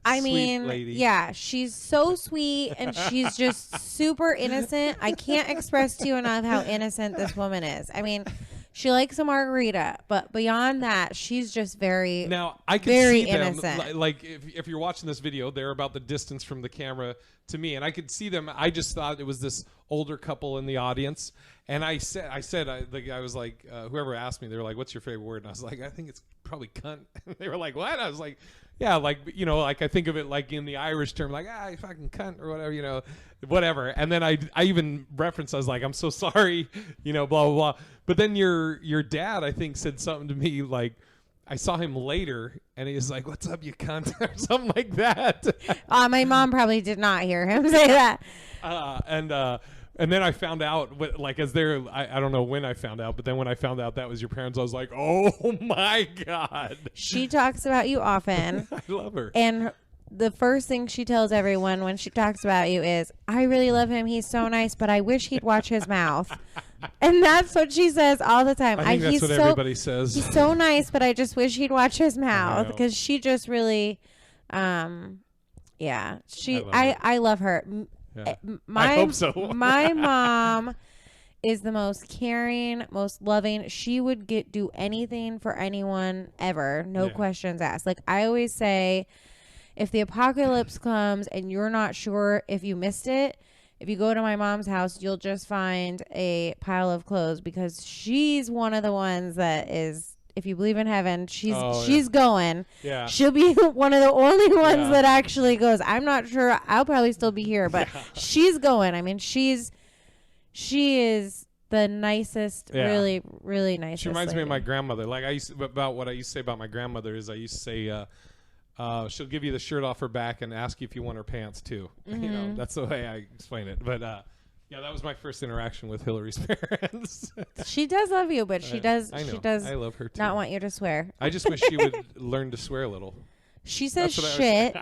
I mean, lady. Yeah, she's so sweet and she's just super innocent. I can't express to you enough how innocent this woman is. I mean, she likes a margarita, but beyond that, she's just very, now, I can very see them, innocent. Like if you're watching this video, they're about the distance from the camera to me, and I could see them. I just thought it was this older couple in the audience, and I was like, whoever asked me, they were like, "What's your favorite word?" And I was like, "I think it's probably cunt." And they were like, "What?" I was like, "Yeah, like like I think of it like in the Irish term, like you fucking cunt or whatever, whatever." And then I even referenced, I was like, "I'm so sorry, blah blah blah." But then your dad, I think, said something to me like, I saw him later and he was like, "What's up, you cunt?" or something like that. My mom probably did not hear him say that. And then I found out, I don't know when I found out, but then when I found out that was your parents, I was like, oh my God. She talks about you often. I love her. And the first thing she tells everyone when she talks about you is, I really love him. He's so nice, but I wish he'd watch his mouth. And that's what she says all the time. I think that's what everybody says. He's so nice, but I just wish he'd watch his mouth, because she just really, yeah. I love her. Yeah. I hope so. My mom is the most caring, most loving. She would do anything for anyone ever. No questions asked. Like I always say, if the apocalypse comes and you're not sure if you missed it, if you go to my mom's house, you'll just find a pile of clothes, because she's one of the ones that is, if you believe in heaven, she's going. Yeah. She'll be one of the only ones that actually goes. I'm not sure. I'll probably still be here, but she's going. I mean, she is the nicest, really, really nice. She reminds me of my grandmother. Like about what I used to say about my grandmother is I used to say, she'll give you the shirt off her back and ask you if you want her pants too. Mm-hmm. You know, that's the way I explain it. But yeah, that was my first interaction with Hillary's parents. She does love you, but she does. I know. She does. I love her too. Not want you to swear. I just wish she would learn to swear a little. She says shit.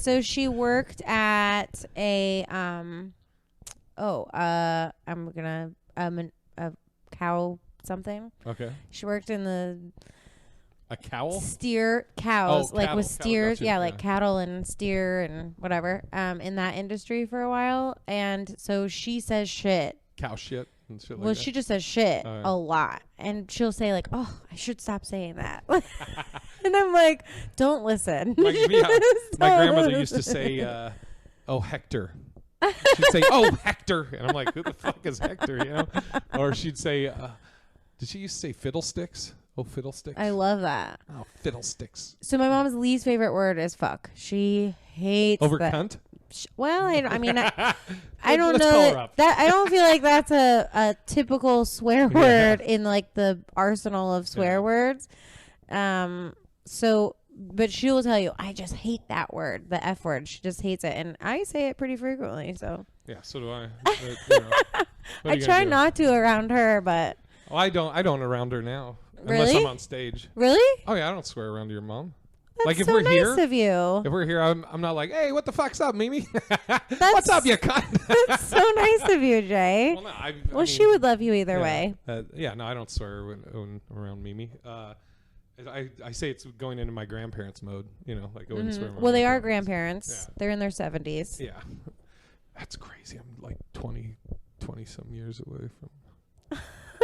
So she worked at a I'm gonna a cow something. Okay. She worked in the a cowl? Cows, oh, like cattle, with steers, gotcha, like cattle and steer and whatever, in that industry for a while. And so she says shit. Cow shit and shit like well, that. she just says shit a lot. And she'll say like, oh, I should stop saying that. And I'm like, don't listen. My grandmother used to say, oh, Hector. She'd say, oh, Hector. And I'm like, who the fuck is Hector, you know? Or she'd say, did she used to say fiddlesticks? Oh, fiddlesticks. I love that. Oh, fiddlesticks. So my mom's least favorite word is fuck. She hates over cunt. Well, I mean, I don't know that I don't feel like that's a typical swear word in like the arsenal of swear words. So, but she will tell you, I just hate that word, the F word. She just hates it, and I say it pretty frequently. So yeah, so do I. But, you know, I try not to around her, but I don't around her now. Really? Unless I'm on stage. Really? Oh yeah, I don't swear around your mom. That's like if so we're nice here, of you. If we're here, I'm not like, hey, what the fuck's up, Mimi? What's up, you cunt? That's so nice of you, Jay. Well, no, I mean, she would love you either way. Yeah, no, I don't swear when around Mimi. I say it's going into my grandparents' mode. You know, like I wouldn't swear. Well, they are grandparents. Yeah. They're in their 70s. Yeah, that's crazy. I'm like 20 some years away from.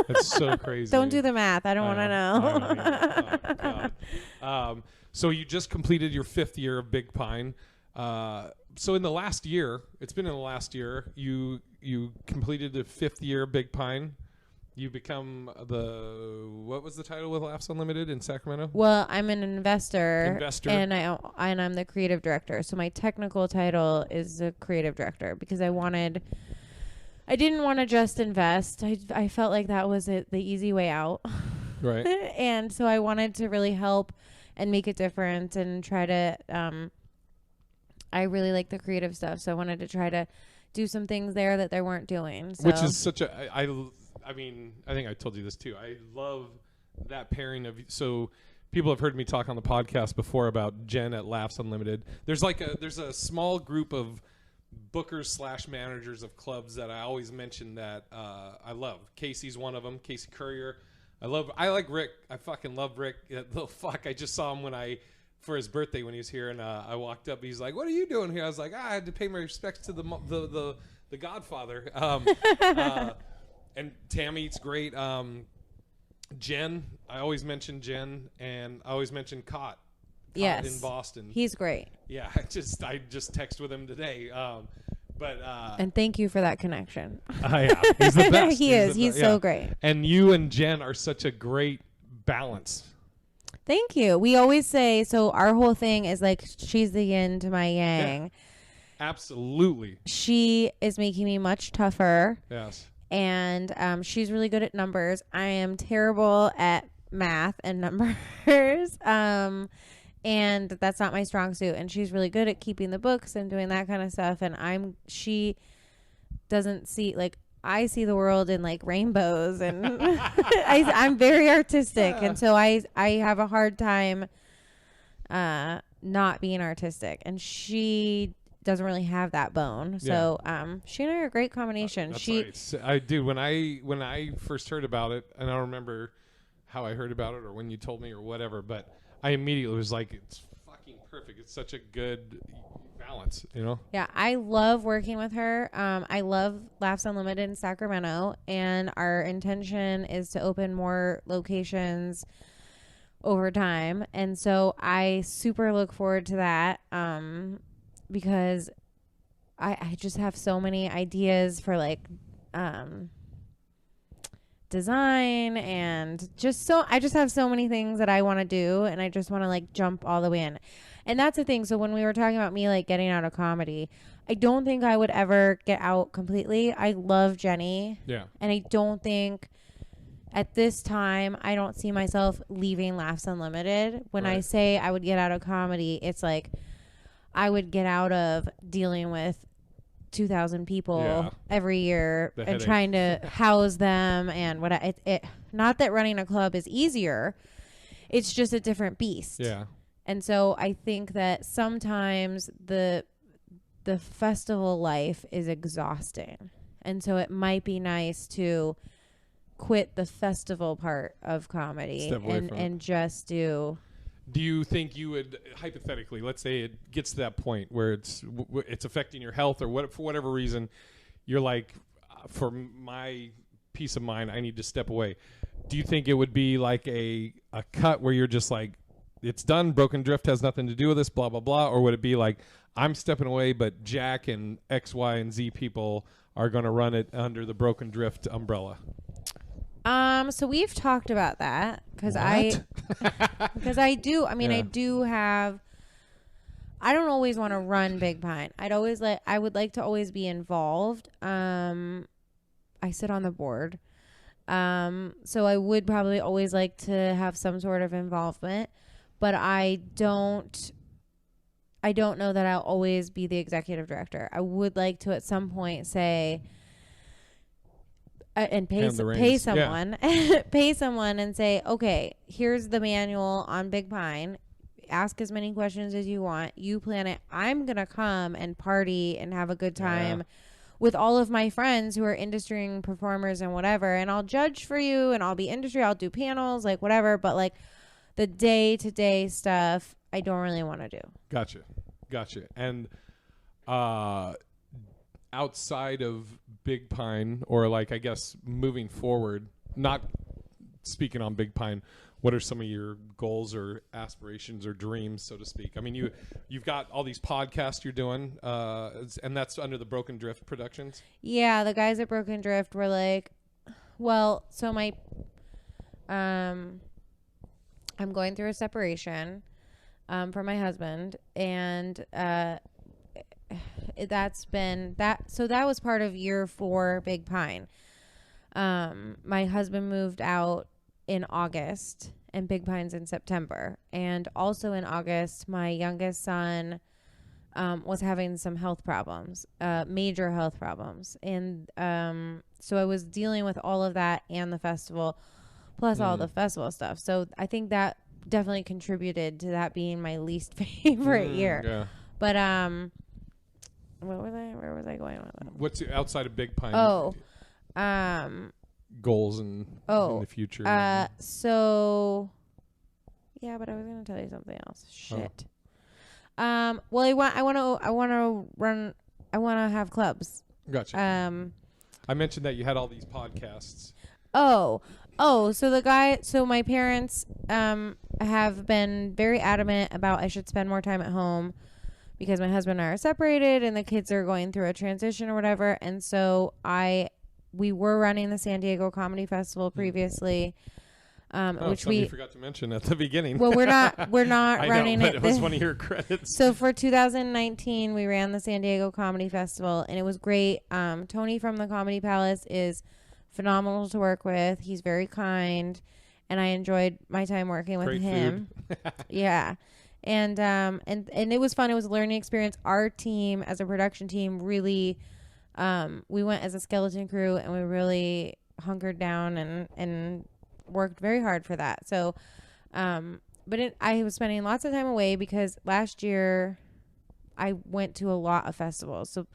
That's so crazy. Don't do the math. I don't want to know. Oh, God. So you just completed your 5th year of Big Pine. So in the last year, it's been in the last year, you completed the 5th year of Big Pine. You become what was the title with Laughs Unlimited in Sacramento? Well, I'm an investor. And I'm the creative director. So my technical title is the creative director, because I didn't want to just invest. I felt like that was the easy way out. Right. And so I wanted to really help and make a difference and try to, I really like the creative stuff. So I wanted to try to do some things there that they weren't doing. So. Which is such I mean, I think I told you this too. I love that pairing of, so people have heard me talk on the podcast before about Jen at Laughs Unlimited. There's a small group of bookers / managers of clubs that I always mention that I love. Casey's one of them. Casey Courier. I like Rick. I fucking love Rick. Little fuck. I just saw him for his birthday when he was here, and I walked up. He's like, "What are you doing here?" I was like, "I had to pay my respects to the Godfather." And Tammy's great. Jen. I always mention Jen, and I always mention Cott. Yes, in Boston. He's great. Yeah, I just texted with him today. And thank you for that connection. Yeah, he's the best. He's so great. And you and Jen are such a great balance. Thank you. We always say, so our whole thing is like, she's the yin to my yang. Yeah, absolutely. She is making me much tougher. Yes. And she's really good at numbers. I am terrible at math and numbers. And that's not my strong suit. And she's really good at keeping the books and doing that kind of stuff. And doesn't see, like, I see the world in like rainbows, and I'm very artistic, and so I have a hard time not being artistic, and she doesn't really have that bone. So she and I are a great combination. I do. When I first heard about it, and I don't remember how I heard about it or when you told me or whatever, but I immediately was like, it's fucking perfect. It's such a good balance, you know? Yeah, I love working with her. I love Laughs Unlimited in Sacramento, and our intention is to open more locations over time. And so I super look forward to that, because I just have so many ideas for like design, and I just have so many things that I want to do, and I just want to like jump all the way in. And that's the thing. So when we were talking about me like getting out of comedy, I don't think I would ever get out completely. I love Jenny. Yeah. And I don't think at this time, I don't see myself leaving Laughs Unlimited. When I say I would get out of comedy, it's like I would get out of dealing with 2,000 people every year and trying to house them, and not that running a club is easier. It's just a different beast. Yeah. And so I think that sometimes the festival life is exhausting. And so it might be nice to quit the festival part of comedy and just do. Do you think you would, hypothetically, let's say it gets to that point where it's affecting your health, or for whatever reason, you're like, for my peace of mind, I need to step away. Do you think it would be like a cut where you're just like, it's done, Broken Drift has nothing to do with this, blah, blah, blah? Or would it be like, I'm stepping away, but Jack and X, Y, and Z people are going to run it under the Broken Drift umbrella? So we've talked about that because I do. I mean, I don't always want to run Big Pine. I would like to always be involved. I sit on the board. So I would probably always like to have some sort of involvement, but I don't know that I'll always be the executive director. I would like to at some point say, and pay someone and say, okay, here's the manual on Big Pine. Ask as many questions as you want. You plan it. I'm going to come and party and have a good time with all of my friends who are industry performers and whatever. And I'll judge for you, and I'll be industry. I'll do panels, like whatever. But like the day-to-day stuff, I don't really want to do. Gotcha. And outside of Big Pine, or like, I guess, moving forward, not speaking on Big Pine, what are some of your goals or aspirations or dreams, so to speak? I mean, you've got all these podcasts you're doing, and that's under the Broken Drift Productions? Yeah, the guys at Broken Drift were like, well, so I'm going through a separation from my husband, and that's been that. So that was part of year 4 Big Pine. My husband moved out in August, and Big Pine's in September. And also in August, my youngest son was having some health problems, major health problems. And so I was dealing with all of that and the festival, plus all the festival stuff. So I think that definitely contributed to that being my least favorite year. Yeah. But where was I going with that? What's outside of Big Pine? Goals in the future. So yeah, but I was gonna tell you something else. Shit. Well, I want to have clubs. Gotcha. I mentioned that you had all these podcasts. So my parents have been very adamant about I should spend more time at home because my husband and I are separated and the kids are going through a transition or whatever. And so we were running the San Diego Comedy Festival previously, which we forgot to mention at the beginning. Well, we're not running it. It was one of your credits. So for 2019, we ran the San Diego Comedy Festival, and it was great. Tony from the Comedy Palace is phenomenal to work with. He's very kind, and I enjoyed my time working with him. Yeah. And it was fun. It was a learning experience. Our team as a production team really We went as a skeleton crew, and we really hunkered down and worked very hard for that. So, I was spending lots of time away because last year I went to a lot of festivals. So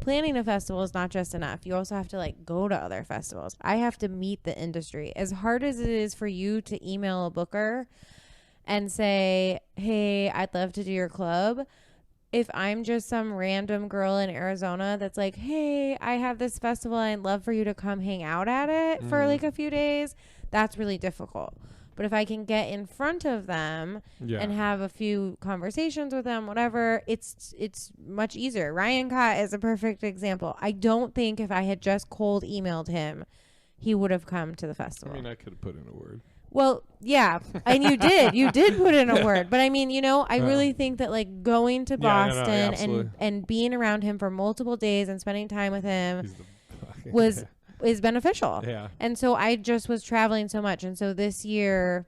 planning a festival is not just enough. You also have to like go to other festivals. I have to meet the industry. As hard as it is for you to email a booker and say, hey, I'd love to do your club. If I'm just some random girl in Arizona that's like, hey, I have this festival and I'd love for you to come hang out at it for like a few days, that's really difficult. But if I can get in front of them and have a few conversations with them, whatever, it's much easier. Ryan Cott is a perfect example. I don't think if I had just cold emailed him, he would have come to the festival. I mean, I could have put in a word. Well, yeah, and you did put in a word. But I mean, I really think that like going to Boston and being around him for multiple days and spending time with him is beneficial. Yeah. And so I just was traveling so much. And so this year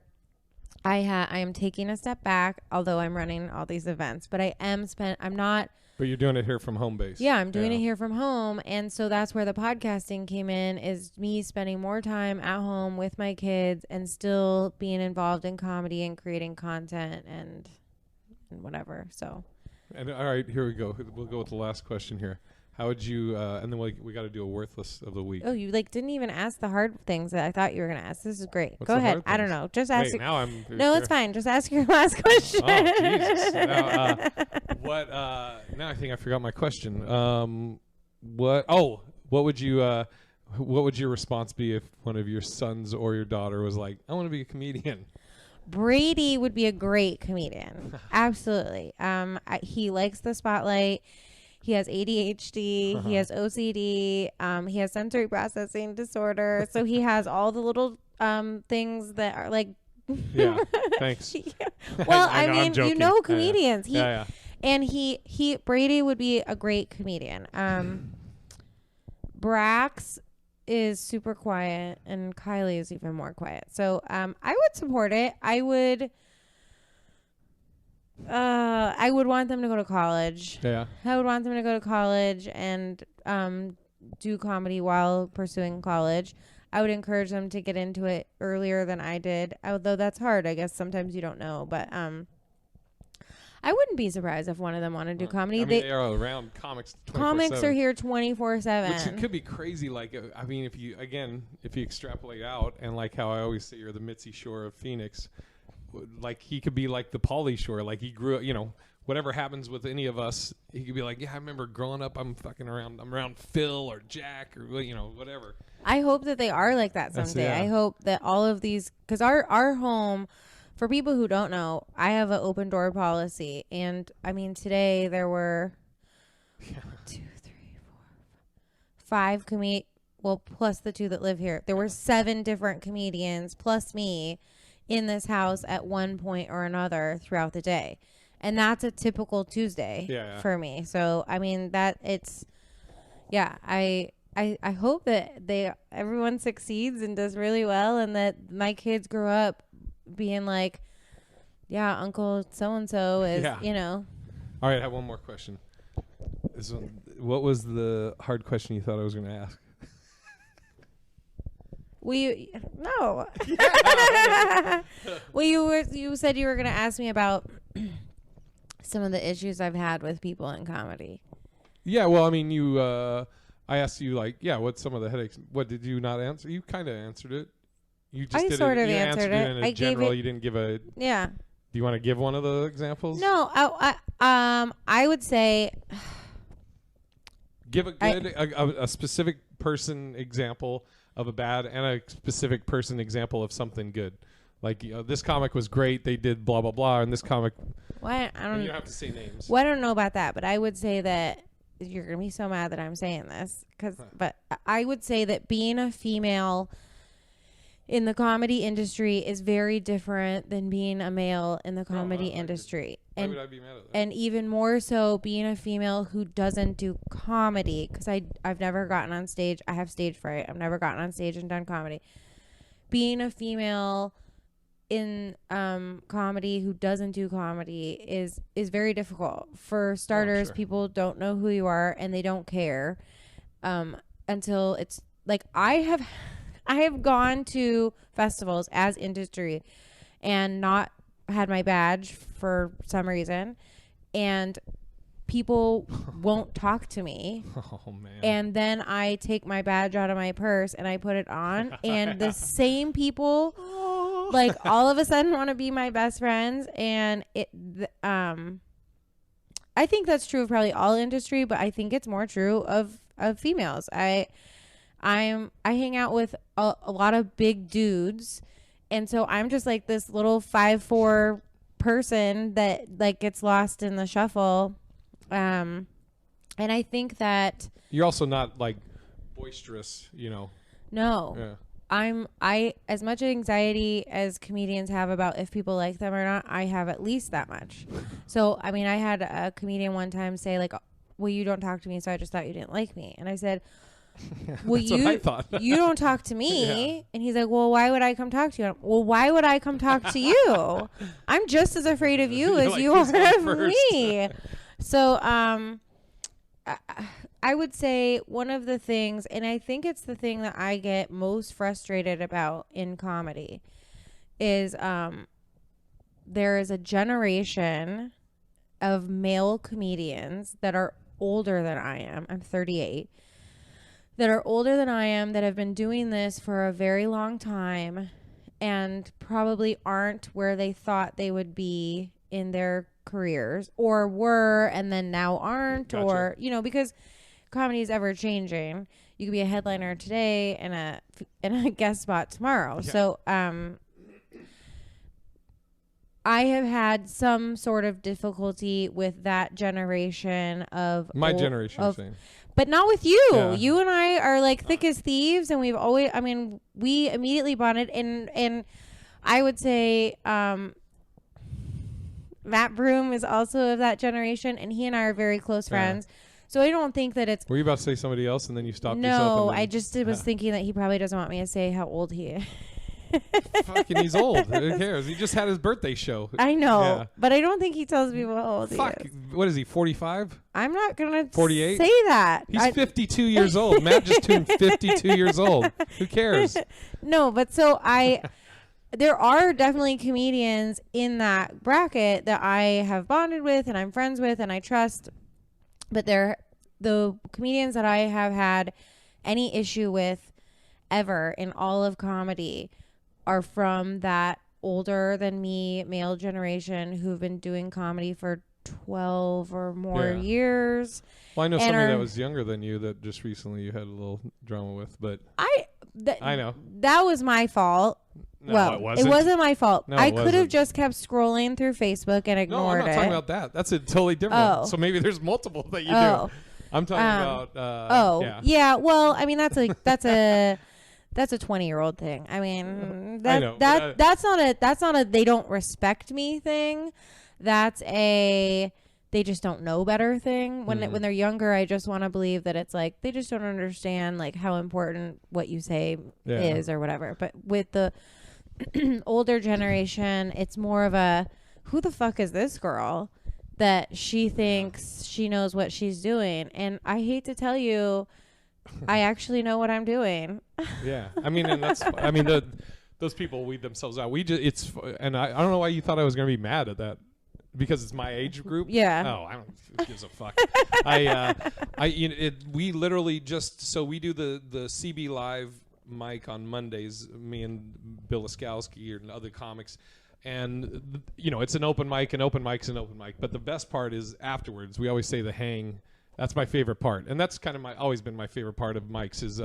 I am taking a step back, although I'm running all these events, but But you're doing it here from home base. Yeah, I'm doing it here from home. And so that's where the podcasting came in, is me spending more time at home with my kids and still being involved in comedy and creating content and whatever. So. And all right, here we go. We'll go with the last question here. How would you, and then we got to do a worthless of the week. Oh, you didn't even ask the hard things that I thought you were going to ask. This is great. Go ahead. I don't know. Just ask. Now I'm. No, it's fine. Just ask your last question. Oh, Jesus. Now I think I forgot my question. What would your response be if one of your sons or your daughter was like, I want to be a comedian? Brady would be a great comedian. Absolutely. He likes the spotlight. He has ADHD. He has OCD. He has sensory processing disorder. So he has all the little things that are like. Yeah. Thanks. Well, I mean, comedians. And Brady would be a great comedian. Brax is super quiet, and Kylie is even more quiet. So I would support it. I would want them to go to college. Yeah. I would want them to go to college and do comedy while pursuing college. I would encourage them to get into it earlier than I did, although that's hard. I guess sometimes you don't know, but I wouldn't be surprised if one of them wanted to do comedy. I mean, they are around comics 24/7. Comics are here 24/7. Which it could be crazy. Like, I mean, if you extrapolate out, and like how I always say, you're the Mitzi Shore of Phoenix. Like, he could be like the Pauly Shore. Like, he grew up, whatever happens with any of us, he could be like, yeah, I remember growing up, I'm around Phil or Jack or, whatever. I hope that they are like that someday. I hope that all of these, because our home, for people who don't know, I have an open door policy. And I mean, today there were 5 plus the 2 that live here. There were 7 different comedians plus me in this house at one point or another throughout the day. And that's a typical Tuesday for me. So, I mean, I hope that everyone succeeds and does really well, and that my kids grow up being like, yeah, Uncle so-and-so is, All right, I have one more question. What was the hard question you thought I was going to ask? No. Well, you said you were going to ask me about some of the issues I've had with people in comedy. Yeah, well, I mean, I asked you, like, what's some of the headaches? What did you not answer? You kind of answered it. You just answered it in a general. You didn't give a. Yeah. Do you want to give one of the examples? No, I would say. Give a specific person example of a bad and a specific person example of something good. Like, this comic was great. They did blah blah blah, and this comic. Why I don't. You don't have to say names. Well, I don't know about that, but I would say that you're gonna be so mad that I'm saying this, but I would say that being a female in the comedy industry is very different than being a male in the comedy industry. Why would I be mad at that? And even more so being a female who doesn't do comedy, because I've never gotten on stage. I have stage fright. I've never gotten on stage and done comedy. Being a female in comedy who doesn't do comedy is very difficult. For starters, people don't know who you are and they don't care. until it's like I have gone to festivals as industry and not had my badge for some reason, and people won't talk to me. Oh man. And then I take my badge out of my purse and I put it on, and the same people like all of a sudden want to be my best friends. And I think that's true of probably all industry, but I think it's more true of females. I hang out with a lot of big dudes, and so I'm just like this little 5'4" person that like gets lost in the shuffle. And I think that you're also not like boisterous, you know. No. Yeah. I as much anxiety as comedians have about if people like them or not, I have at least that much. So, I mean, I had a comedian one time say like, well, you don't talk to me, so I just thought you didn't like me. And I said, well, That's what I thought. You don't talk to me. Yeah. And he's like, well, why would I come talk to you? Well, why would I come talk to you? I'm just as afraid of you as like, you are of first? me. So, I would say one of the things, and I think it's the thing that I get most frustrated about in comedy, is there is a generation of male comedians that are older than I am. I'm 38. That are older than I am, that have been doing this for a very long time and probably aren't where they thought they would be in their careers, or were and then now aren't. Gotcha. Or, you know, because comedy is ever changing. You could be a headliner today and a guest spot tomorrow. Yeah. So I have had some sort of difficulty with that generation of my generation, but not with you. Yeah. You and I are like thick as thieves, and we've always, I mean, we immediately bonded. And I would say Matt Broom is also of that generation, and he and I are very close friends. So I don't think that it's... Were you about to say somebody else and then you stopped yourself? No, I just was thinking that he probably doesn't want me to say how old he is. Fucking, he's old. Who cares? He just had his birthday show. I know, but I don't think he tells people how old he is. What is he, 45? I'm not going to 48? say that. He's 52 years old. Matt just turned 52 years old. Who cares? No, but so there are definitely comedians in that bracket that I have bonded with and I'm friends with and I trust. But the comedians that I have had any issue with ever in all of comedy are from that older than me male generation who've been doing comedy for 12 or more years. Well, I know somebody that was younger than you that just recently you had a little drama with, but I know. That was my fault. No, well, it wasn't my fault. No, I could have just kept scrolling through Facebook and ignored it. No, I'm not talking about that. That's a totally different one. So maybe there's multiple that you do. I'm talking about yeah. Well, I mean that's a 20-year-old thing. I mean that's not a they don't respect me thing. That's a they just don't know better thing. When they're younger, I just want to believe that it's like they just don't understand like how important what you say is or whatever. But with the older generation, it's more of a who the fuck is this girl that she thinks she knows what she's doing. And I hate to tell you, I actually know what I'm doing. Yeah. I mean, and that's, I mean, those people weed themselves out. I don't know why you thought I was going to be mad at that. Because it's my age group. Yeah. Oh, I don't. Who gives a fuck? We literally we do the CB Live mic on Mondays. Me and Bill Laskowski and other comics, and it's an open mic. An open mic's an open mic. But the best part is afterwards. We always say the hang. That's my favorite part, and that's kind of always been my favorite part of mics is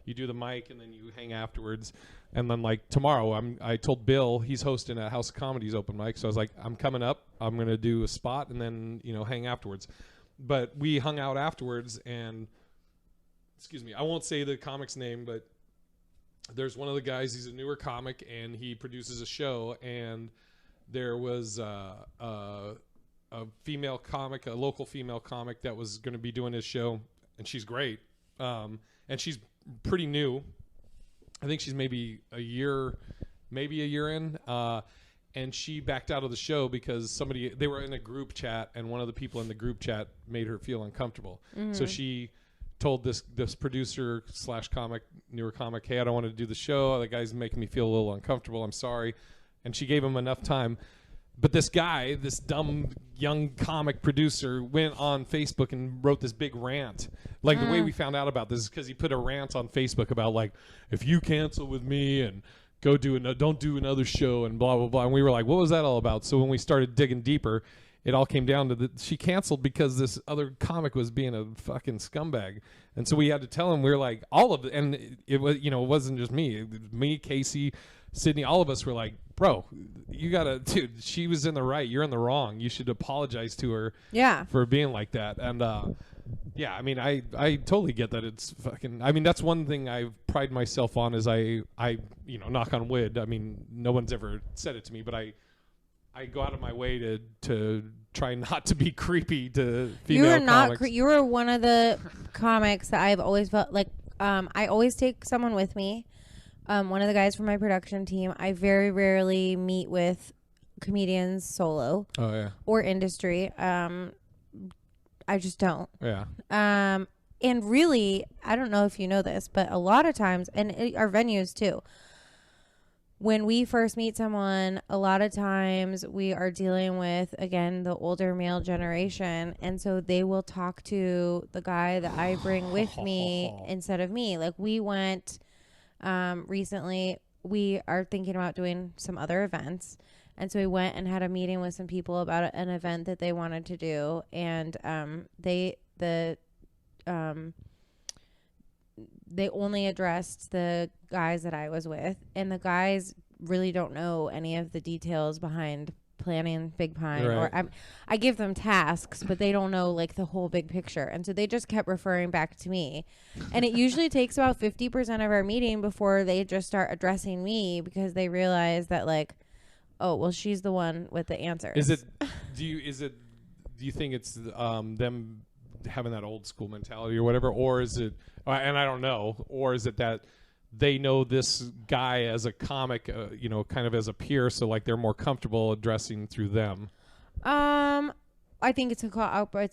you do the mic and then you hang afterwards. And then like tomorrow, I told Bill he's hosting a House of Comedy's open mic, so I was like, I'm coming up. I'm gonna do a spot and then hang afterwards. But we hung out afterwards, and excuse me, I won't say the comic's name, but there's one of the guys. He's a newer comic and he produces a show. And there was a female comic, a local female comic that was going to be doing his show, and she's great, and she's pretty new. I think she's maybe a year in, and she backed out of the show because they were in a group chat, and one of the people in the group chat made her feel uncomfortable. Mm-hmm. So she told this producer / comic, newer comic, hey, I don't want to do the show. The guy's making me feel a little uncomfortable. I'm sorry. And she gave him enough time. But this guy, this dumb young comic producer, went on Facebook and wrote this big rant. Like the way we found out about this is because he put a rant on Facebook about like, if you cancel with me and go don't do another show and blah, blah, blah. And we were like, what was that all about? So when we started digging deeper, it all came down to she canceled because this other comic was being a fucking scumbag. And so we had to tell him, we were like, all of it. And it was, it wasn't just me. Me, Casey, Sydney, all of us were like, bro, you gotta, dude, she was in the right. You're in the wrong. You should apologize to her for being like that. And, yeah, I mean, I totally get that. It's fucking, I mean, that's one thing I pride myself on is I knock on wood. I mean, no one's ever said it to me, but I go out of my way to try not to be creepy to female You were not. comics. You were one of the comics that I've always felt like. I always take someone with me. One of the guys from my production team. I very rarely meet with comedians solo. Oh yeah. Or industry. I just don't. Yeah. And really, I don't know if you know this, but a lot of times, and our venues too. When we first meet someone, a lot of times we are dealing with, again, the older male generation. And so they will talk to the guy that I bring with me instead of me. Like we went recently, we are thinking about doing some other events. And so we went and had a meeting with some people about an event that they wanted to do. And they only addressed the guys that I was with, and the guys really don't know any of the details behind planning Big Pine. Right. Or I give them tasks, but they don't know like the whole big picture. And so they just kept referring back to me. And it usually takes about 50% of our meeting before they just start addressing me because they realize that like, oh, well, she's the one with the answers. Do you think it's them having that old school mentality or whatever, or is it, and I don't know, or is it that they know this guy as a comic, kind of as a peer, so like they're more comfortable addressing through them? I think it's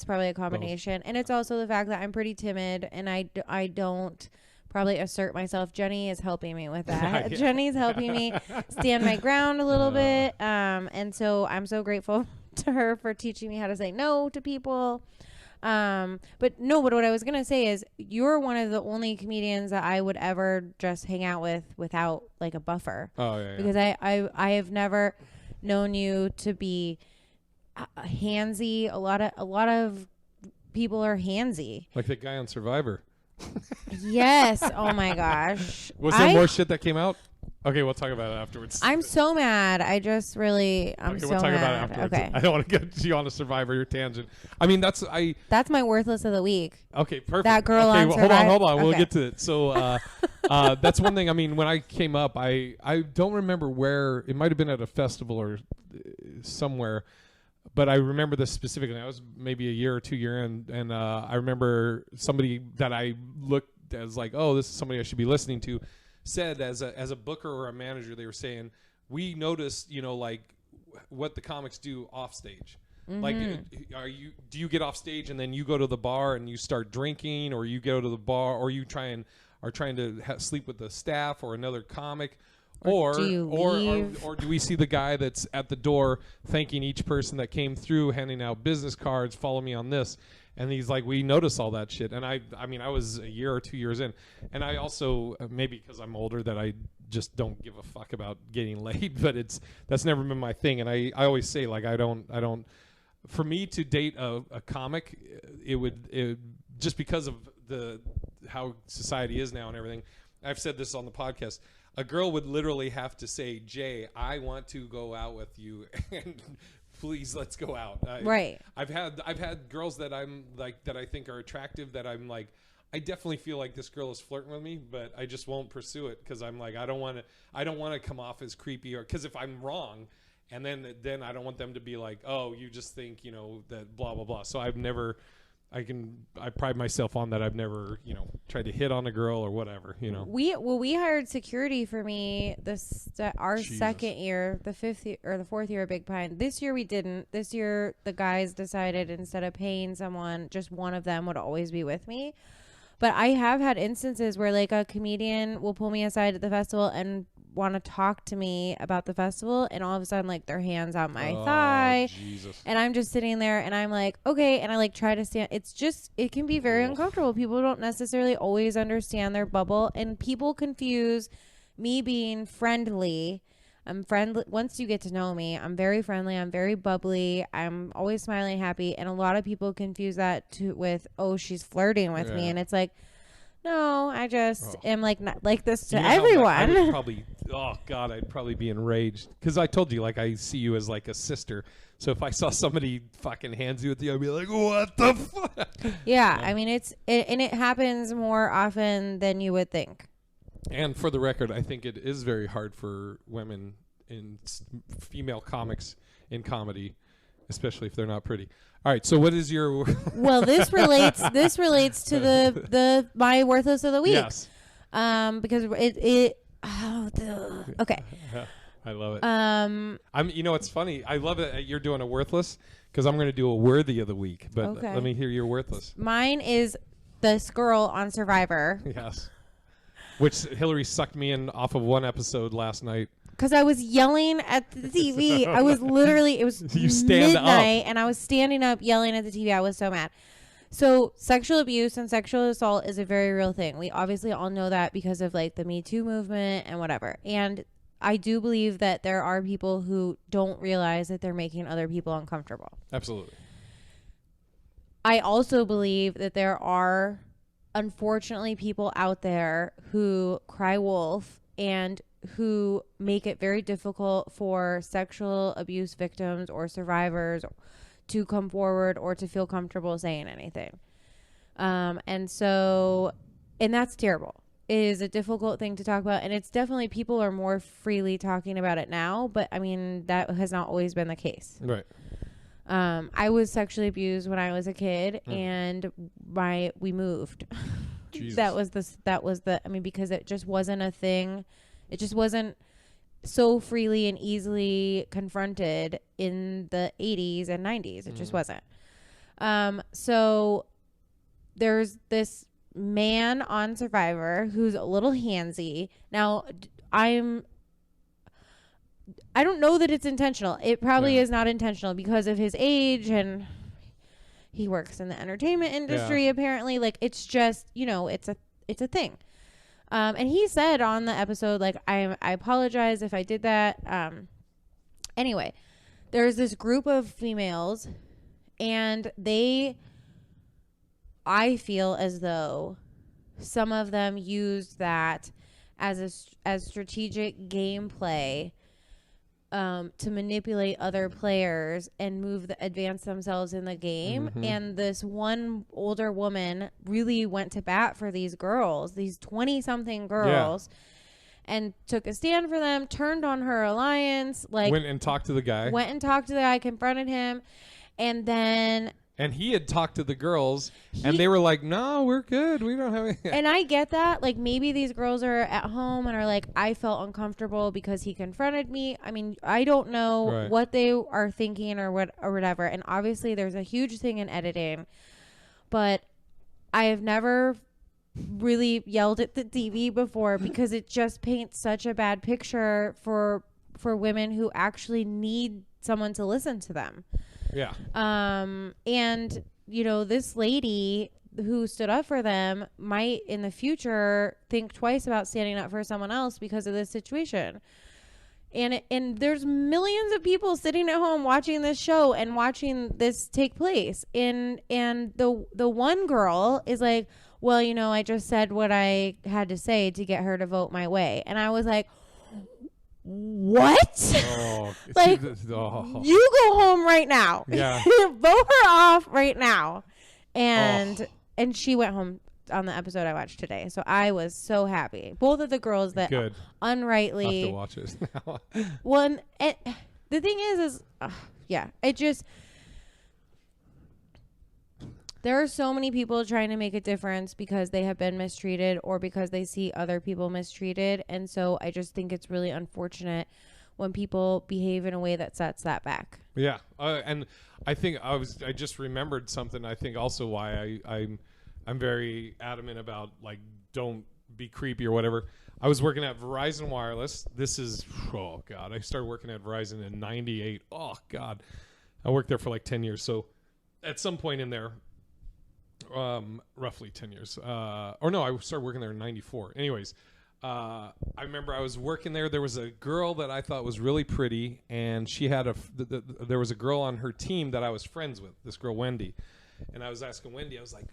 probably a combination. And it's also the fact that I'm pretty timid and I don't probably assert myself. Jenny is helping me with that. Jenny's helping me stand my ground a little bit. And so I'm so grateful to her for teaching me how to say no to people. But what I was going to say is you're one of the only comedians that I would ever just hang out with without like a buffer. Oh yeah. Because I have never known you to be handsy. A lot of people are handsy. Like that guy on Survivor. Yes. Oh my gosh. Was there more shit that came out? Okay, we'll talk about it afterwards. I'm so mad. I'm so we'll talk mad. about it afterwards. Okay. I don't want to get you on a Survivor tangent. I mean, that's my worthless of the week. Okay, perfect. That girl okay, on well, Survivor. Hold on. Okay. We'll get to it. So that's one thing. I mean, when I came up, I don't remember where. It might have been at a festival or somewhere, but I remember this specifically. I was maybe a year or 2 year in, and I remember somebody that I looked as like, oh, this is somebody I should be listening to, said as a booker or a manager, they were saying, we noticed, like what the comics do off stage. Mm-hmm. Like, do you get off stage and then you go to the bar and you start drinking, or you go to the bar, or you are trying to sleep with the staff or another comic, or do we see the guy that's at the door thanking each person that came through, handing out business cards, follow me on this? And he's like, we notice all that shit. And I mean, I was a year or 2 years in, and I also, maybe because I'm older, that I just don't give a fuck about getting laid, but that's never been my thing. And I always say, like, I don't, for me to date a comic, it would just because of how society is now and everything. I've said this on the podcast. A girl would literally have to say, Jay, I want to go out with you, and please, let's go out. Right. I've had girls that I'm like, that I think are attractive, that I'm like, I definitely feel like this girl is flirting with me, but I just won't pursue it because I'm like, I don't want to come off as creepy, or because if I'm wrong, and then I don't want them to be like, oh, you just think that blah blah blah. So I pride myself on that. I've never tried to hit on a girl or whatever. We hired security for me our second year, the fourth year of Big Pine. This year we didn't. This year the guys decided instead of paying someone, just one of them would always be with me. But I have had instances where like a comedian will pull me aside at the festival and want to talk to me about the festival, and all of a sudden like their hands on my thigh, Jesus. and I'm just sitting there and I'm like, okay, and I like try to stand. It's just, it can be very uncomfortable. People don't necessarily always understand their bubble, and people confuse me being friendly. I'm friendly. Once you get to know me, I'm very friendly. I'm very bubbly. I'm always smiling, happy. And a lot of people confuse that with, oh, she's flirting with me. And it's like, no, I just am like not like this to everyone. I would probably, oh God, I'd probably be enraged. Because I told you, like, I see you as like a sister. So if I saw somebody fucking handsy with you, I'd be like, what the fuck? Yeah, I mean, and it happens more often than you would think. And for the record, I think it is very hard for women in female comics in comedy, especially if they're not pretty. All right, so what is your? Well, this relates to the my worthless of the week. Yes. Because okay. I love it. You know, it's funny. I love it. You're doing a worthless because I'm going to do a worthy of the week. But let me hear your worthless. Mine is this girl on Survivor. Yes. Which Hillary sucked me in off of one episode last night. Because I was yelling at the TV. I was literally, it was midnight, and I was standing up yelling at the TV. I was so mad. So sexual abuse and sexual assault is a very real thing. We obviously all know that because of like the Me Too movement and whatever. And I do believe that there are people who don't realize that they're making other people uncomfortable. Absolutely. I also believe that there are, unfortunately, people out there who cry wolf and who make it very difficult for sexual abuse victims or survivors to come forward or to feel comfortable saying anything. And that's terrible. It is a difficult thing to talk about, and it's definitely, people are more freely talking about it now, but I mean, that has not always been the case. Right. I was sexually abused when I was a kid, and we moved. That was the, I mean, because it just wasn't a thing. It just wasn't so freely and easily confronted in the 80s and 90s. It just wasn't. So there's this man on Survivor who's a little handsy. Now, I don't know that it's intentional. It probably is not intentional because of his age, and he works in the entertainment industry apparently. Like, it's just, you know, it's a thing. And he said on the episode, like, I apologize if I did that. Anyway, there's this group of females, and I feel as though some of them used that as strategic gameplay to manipulate other players and advance themselves in the game. And this one older woman really went to bat for these girls, these 20-something girls, and took a stand for them, turned on her alliance, like went and talked to the guy, confronted him, and then... And he had talked to the girls, and they were like, no, we're good. We don't have anything. And I get that. Like, maybe these girls are at home and are like, I felt uncomfortable because he confronted me. I mean, I don't know what they are thinking or whatever. And obviously, there's a huge thing in editing. But I have never really yelled at the TV before because it just paints such a bad picture for women who actually need someone to listen to them. Yeah. And, you know, this lady who stood up for them might in the future think twice about standing up for someone else because of this situation. And there's millions of people sitting at home watching this show and watching this take place. And the one girl is like, well, you know, I just said what I had to say to get her to vote my way. And I was like, what? Like, you go home right now. Yeah. Vote her off right now. And she went home on the episode I watched today. So I was so happy. Both of the girls that unrightly... I'll have to watch it now. One, the thing is it just... There are so many people trying to make a difference because they have been mistreated or because they see other people mistreated. And so I just think it's really unfortunate when people behave in a way that sets that back. Yeah. And I think I just remembered something. I think also why I'm I'm very adamant about like don't be creepy or whatever. I was working at Verizon Wireless. This is oh god, I started working at Verizon in '98. Oh god, I worked there for like 10 years. So at some point in there, roughly 10 years, or no, I started working there in '94. Anyways. I remember I was working there. There was a girl that I thought was really pretty, and she had there was a girl on her team that I was friends with. This girl Wendy, and I was asking Wendy. I was like,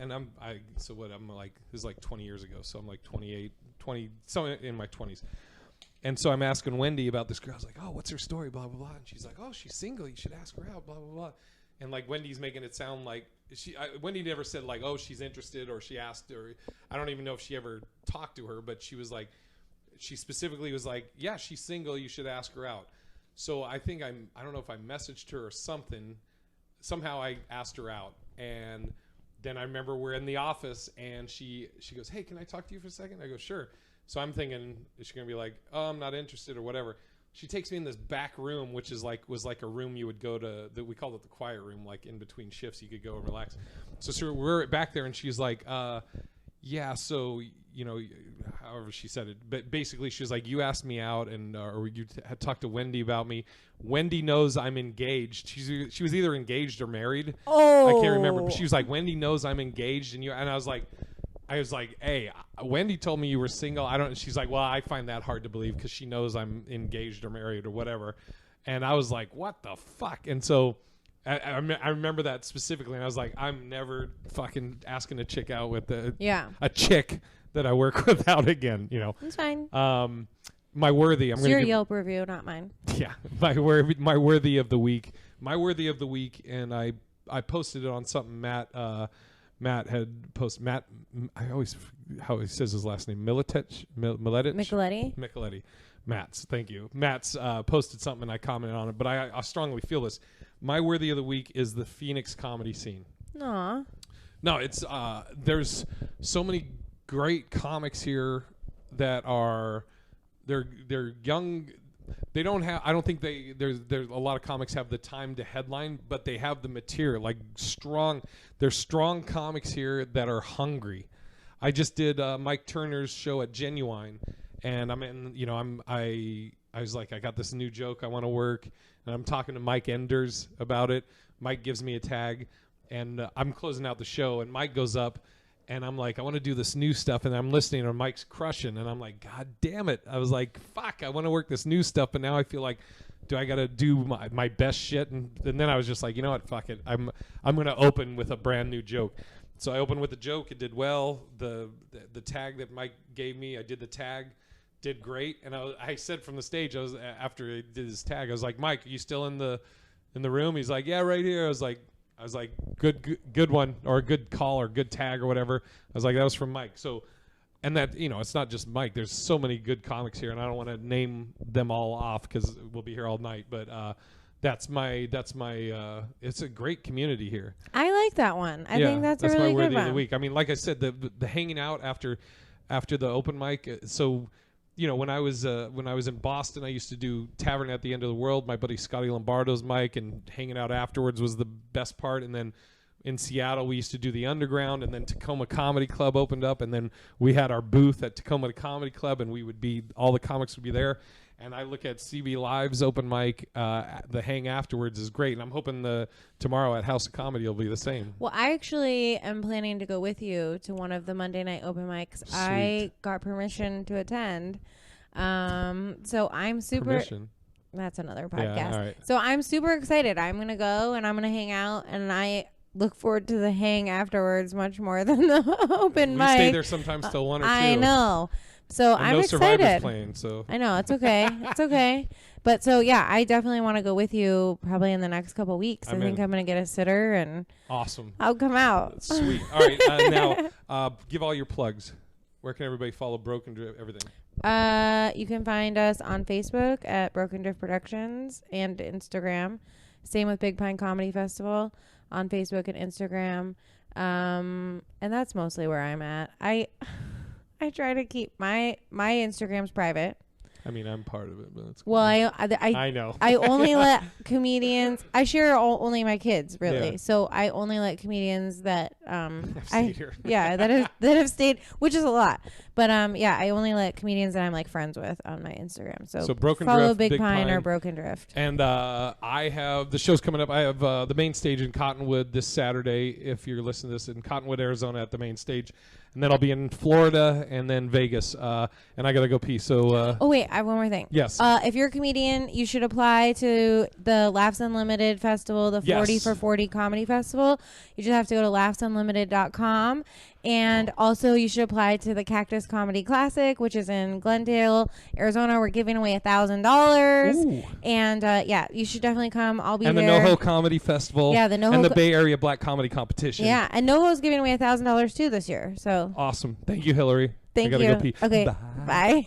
and I'm like, this is like 20 years ago, so I'm like 28, 20, so in my 20s, and so I'm asking Wendy about this girl. I was like, oh, what's her story? Blah blah blah. And she's like, oh, she's single. You should ask her out. Blah blah blah. And like Wendy's making it sound like Wendy never said like, oh, she's interested or she asked, or I don't even know if she ever talked to her, but she was like, she specifically was like, yeah, she's single. You should ask her out. So I think I don't know if I messaged her or something. Somehow I asked her out. And then I remember we're in the office and she goes, hey, can I talk to you for a second? I go, sure. So I'm thinking, is she going to be like, oh, I'm not interested or whatever. She takes me in this back room, which was like a room you would go to. We called it the quiet room. Like in between shifts, you could go and relax. So we're back there, and she's like, "Yeah, so however she said it, but basically she was like, you asked me out, and or you had talked to Wendy about me. Wendy knows I'm engaged. She was either engaged or married. Oh, I can't remember. But she was like, Wendy knows I'm engaged, and I was like, hey, Wendy told me you were single. She's like, well, I find that hard to believe because she knows I'm engaged or married or whatever. And I was like, what the fuck? And so I remember that specifically. And I was like, I'm never fucking asking a chick out with a chick that I work with out again, It's fine. My worthy. It's your Yelp review, not mine. Yeah. My worthy of the week. My worthy of the week. And I posted it on something Matt had posted. I always how he says his last name. Micheletti. Matt's. Thank you. Matt's posted something and I commented on it. But I strongly feel this. My worthy of the week is the Phoenix comedy scene. Aw. No, it's there's so many great comics here that are they're young. They don't have. I don't think there's a lot of comics have the time to headline, but they have the material. Like strong. There's strong comics here that are hungry. I just did Mike Turner's show at Genuine, and I was like, I got this new joke I want to work, and I'm talking to Mike Enders about it. Mike gives me a tag, and I'm closing out the show, and Mike goes up. And I'm like, I want to do this new stuff. And I'm listening, and Mike's crushing. And I'm like, God damn it. I was like, fuck, I want to work this new stuff. But now I feel like, do I got to do my best shit? And then I was just like, you know what? Fuck it. I'm going to open with a brand new joke. So I opened with a joke. It did well. The tag that Mike gave me, I did the tag. Did great. And I said from the stage, after I did his tag, I was like, Mike, are you still in the room? He's like, yeah, right here. I was like, good one, or a good call, or good tag, or whatever. I was like, that was from Mike. So, and that, it's not just Mike. There's so many good comics here, and I don't want to name them all off because we'll be here all night. But that's my. It's a great community here. I like that one. I think that's a really my worthy good of the one. week. I mean, like I said, the hanging out after the open mic. So. When I was in Boston, I used to do Tavern at the End of the World. My buddy Scotty Lombardo's mic, and hanging out afterwards was the best part. And then in Seattle, we used to do the Underground, and then Tacoma Comedy Club opened up, and then we had our booth at Tacoma Comedy Club, and all the comics would be there. And I look at CB Live's open mic. The hang afterwards is great, and I'm hoping tomorrow at House of Comedy will be the same. Well, I actually am planning to go with you to one of the Monday night open mics. Sweet. I got permission to attend, so I'm super. Permission. That's another podcast. Yeah, all right. So I'm super excited. I'm gonna go and I'm gonna hang out, and I look forward to the hang afterwards much more than the open mic. We stay there sometimes till 1 or 2. I know. So and I'm no excited. Survivors playing, so I know, it's okay. It's okay. But so yeah, I definitely want to go with you probably in the next couple of weeks. I think I'm gonna get a sitter and awesome. I'll come out. Sweet. All right, now give all your plugs. Where can everybody follow Broken Drift? Everything. You can find us on Facebook at Broken Drift Productions and Instagram. Same with Big Pine Comedy Festival on Facebook and Instagram. And that's mostly where I'm at. I try to keep my Instagram's private. I mean, I'm part of it, but it's Well, I know. I only let comedians. I share only my kids, really. Yeah. So I only let comedians that I've stayed here. yeah, that have stayed, which is a lot. But yeah, I only let comedians that I'm like friends with on my Instagram. So Broken follow Drift, Big Pine or Broken Drift. And I have the show's coming up. I have the main stage in Cottonwood this Saturday. If you're listening to this in Cottonwood, Arizona, at the main stage, and then I'll be in Florida and then Vegas. And I gotta go pee. So oh wait, I have one more thing. Yes. If you're a comedian, you should apply to the Laughs Unlimited Festival, the 40 for 40 Comedy Festival. You just have to go to laughsunlimited.com. And also, you should apply to the Cactus Comedy Classic, which is in Glendale, Arizona. We're giving away $1,000. And yeah, you should definitely come. I'll be there. And the NoHo Comedy Festival. Yeah, the NoHo. And the Bay Area Black Comedy Competition. Yeah, and NoHo's giving away $1,000 too this year. So awesome. Thank you, Hillary. Thank I gotta you. go pee. Okay. Bye.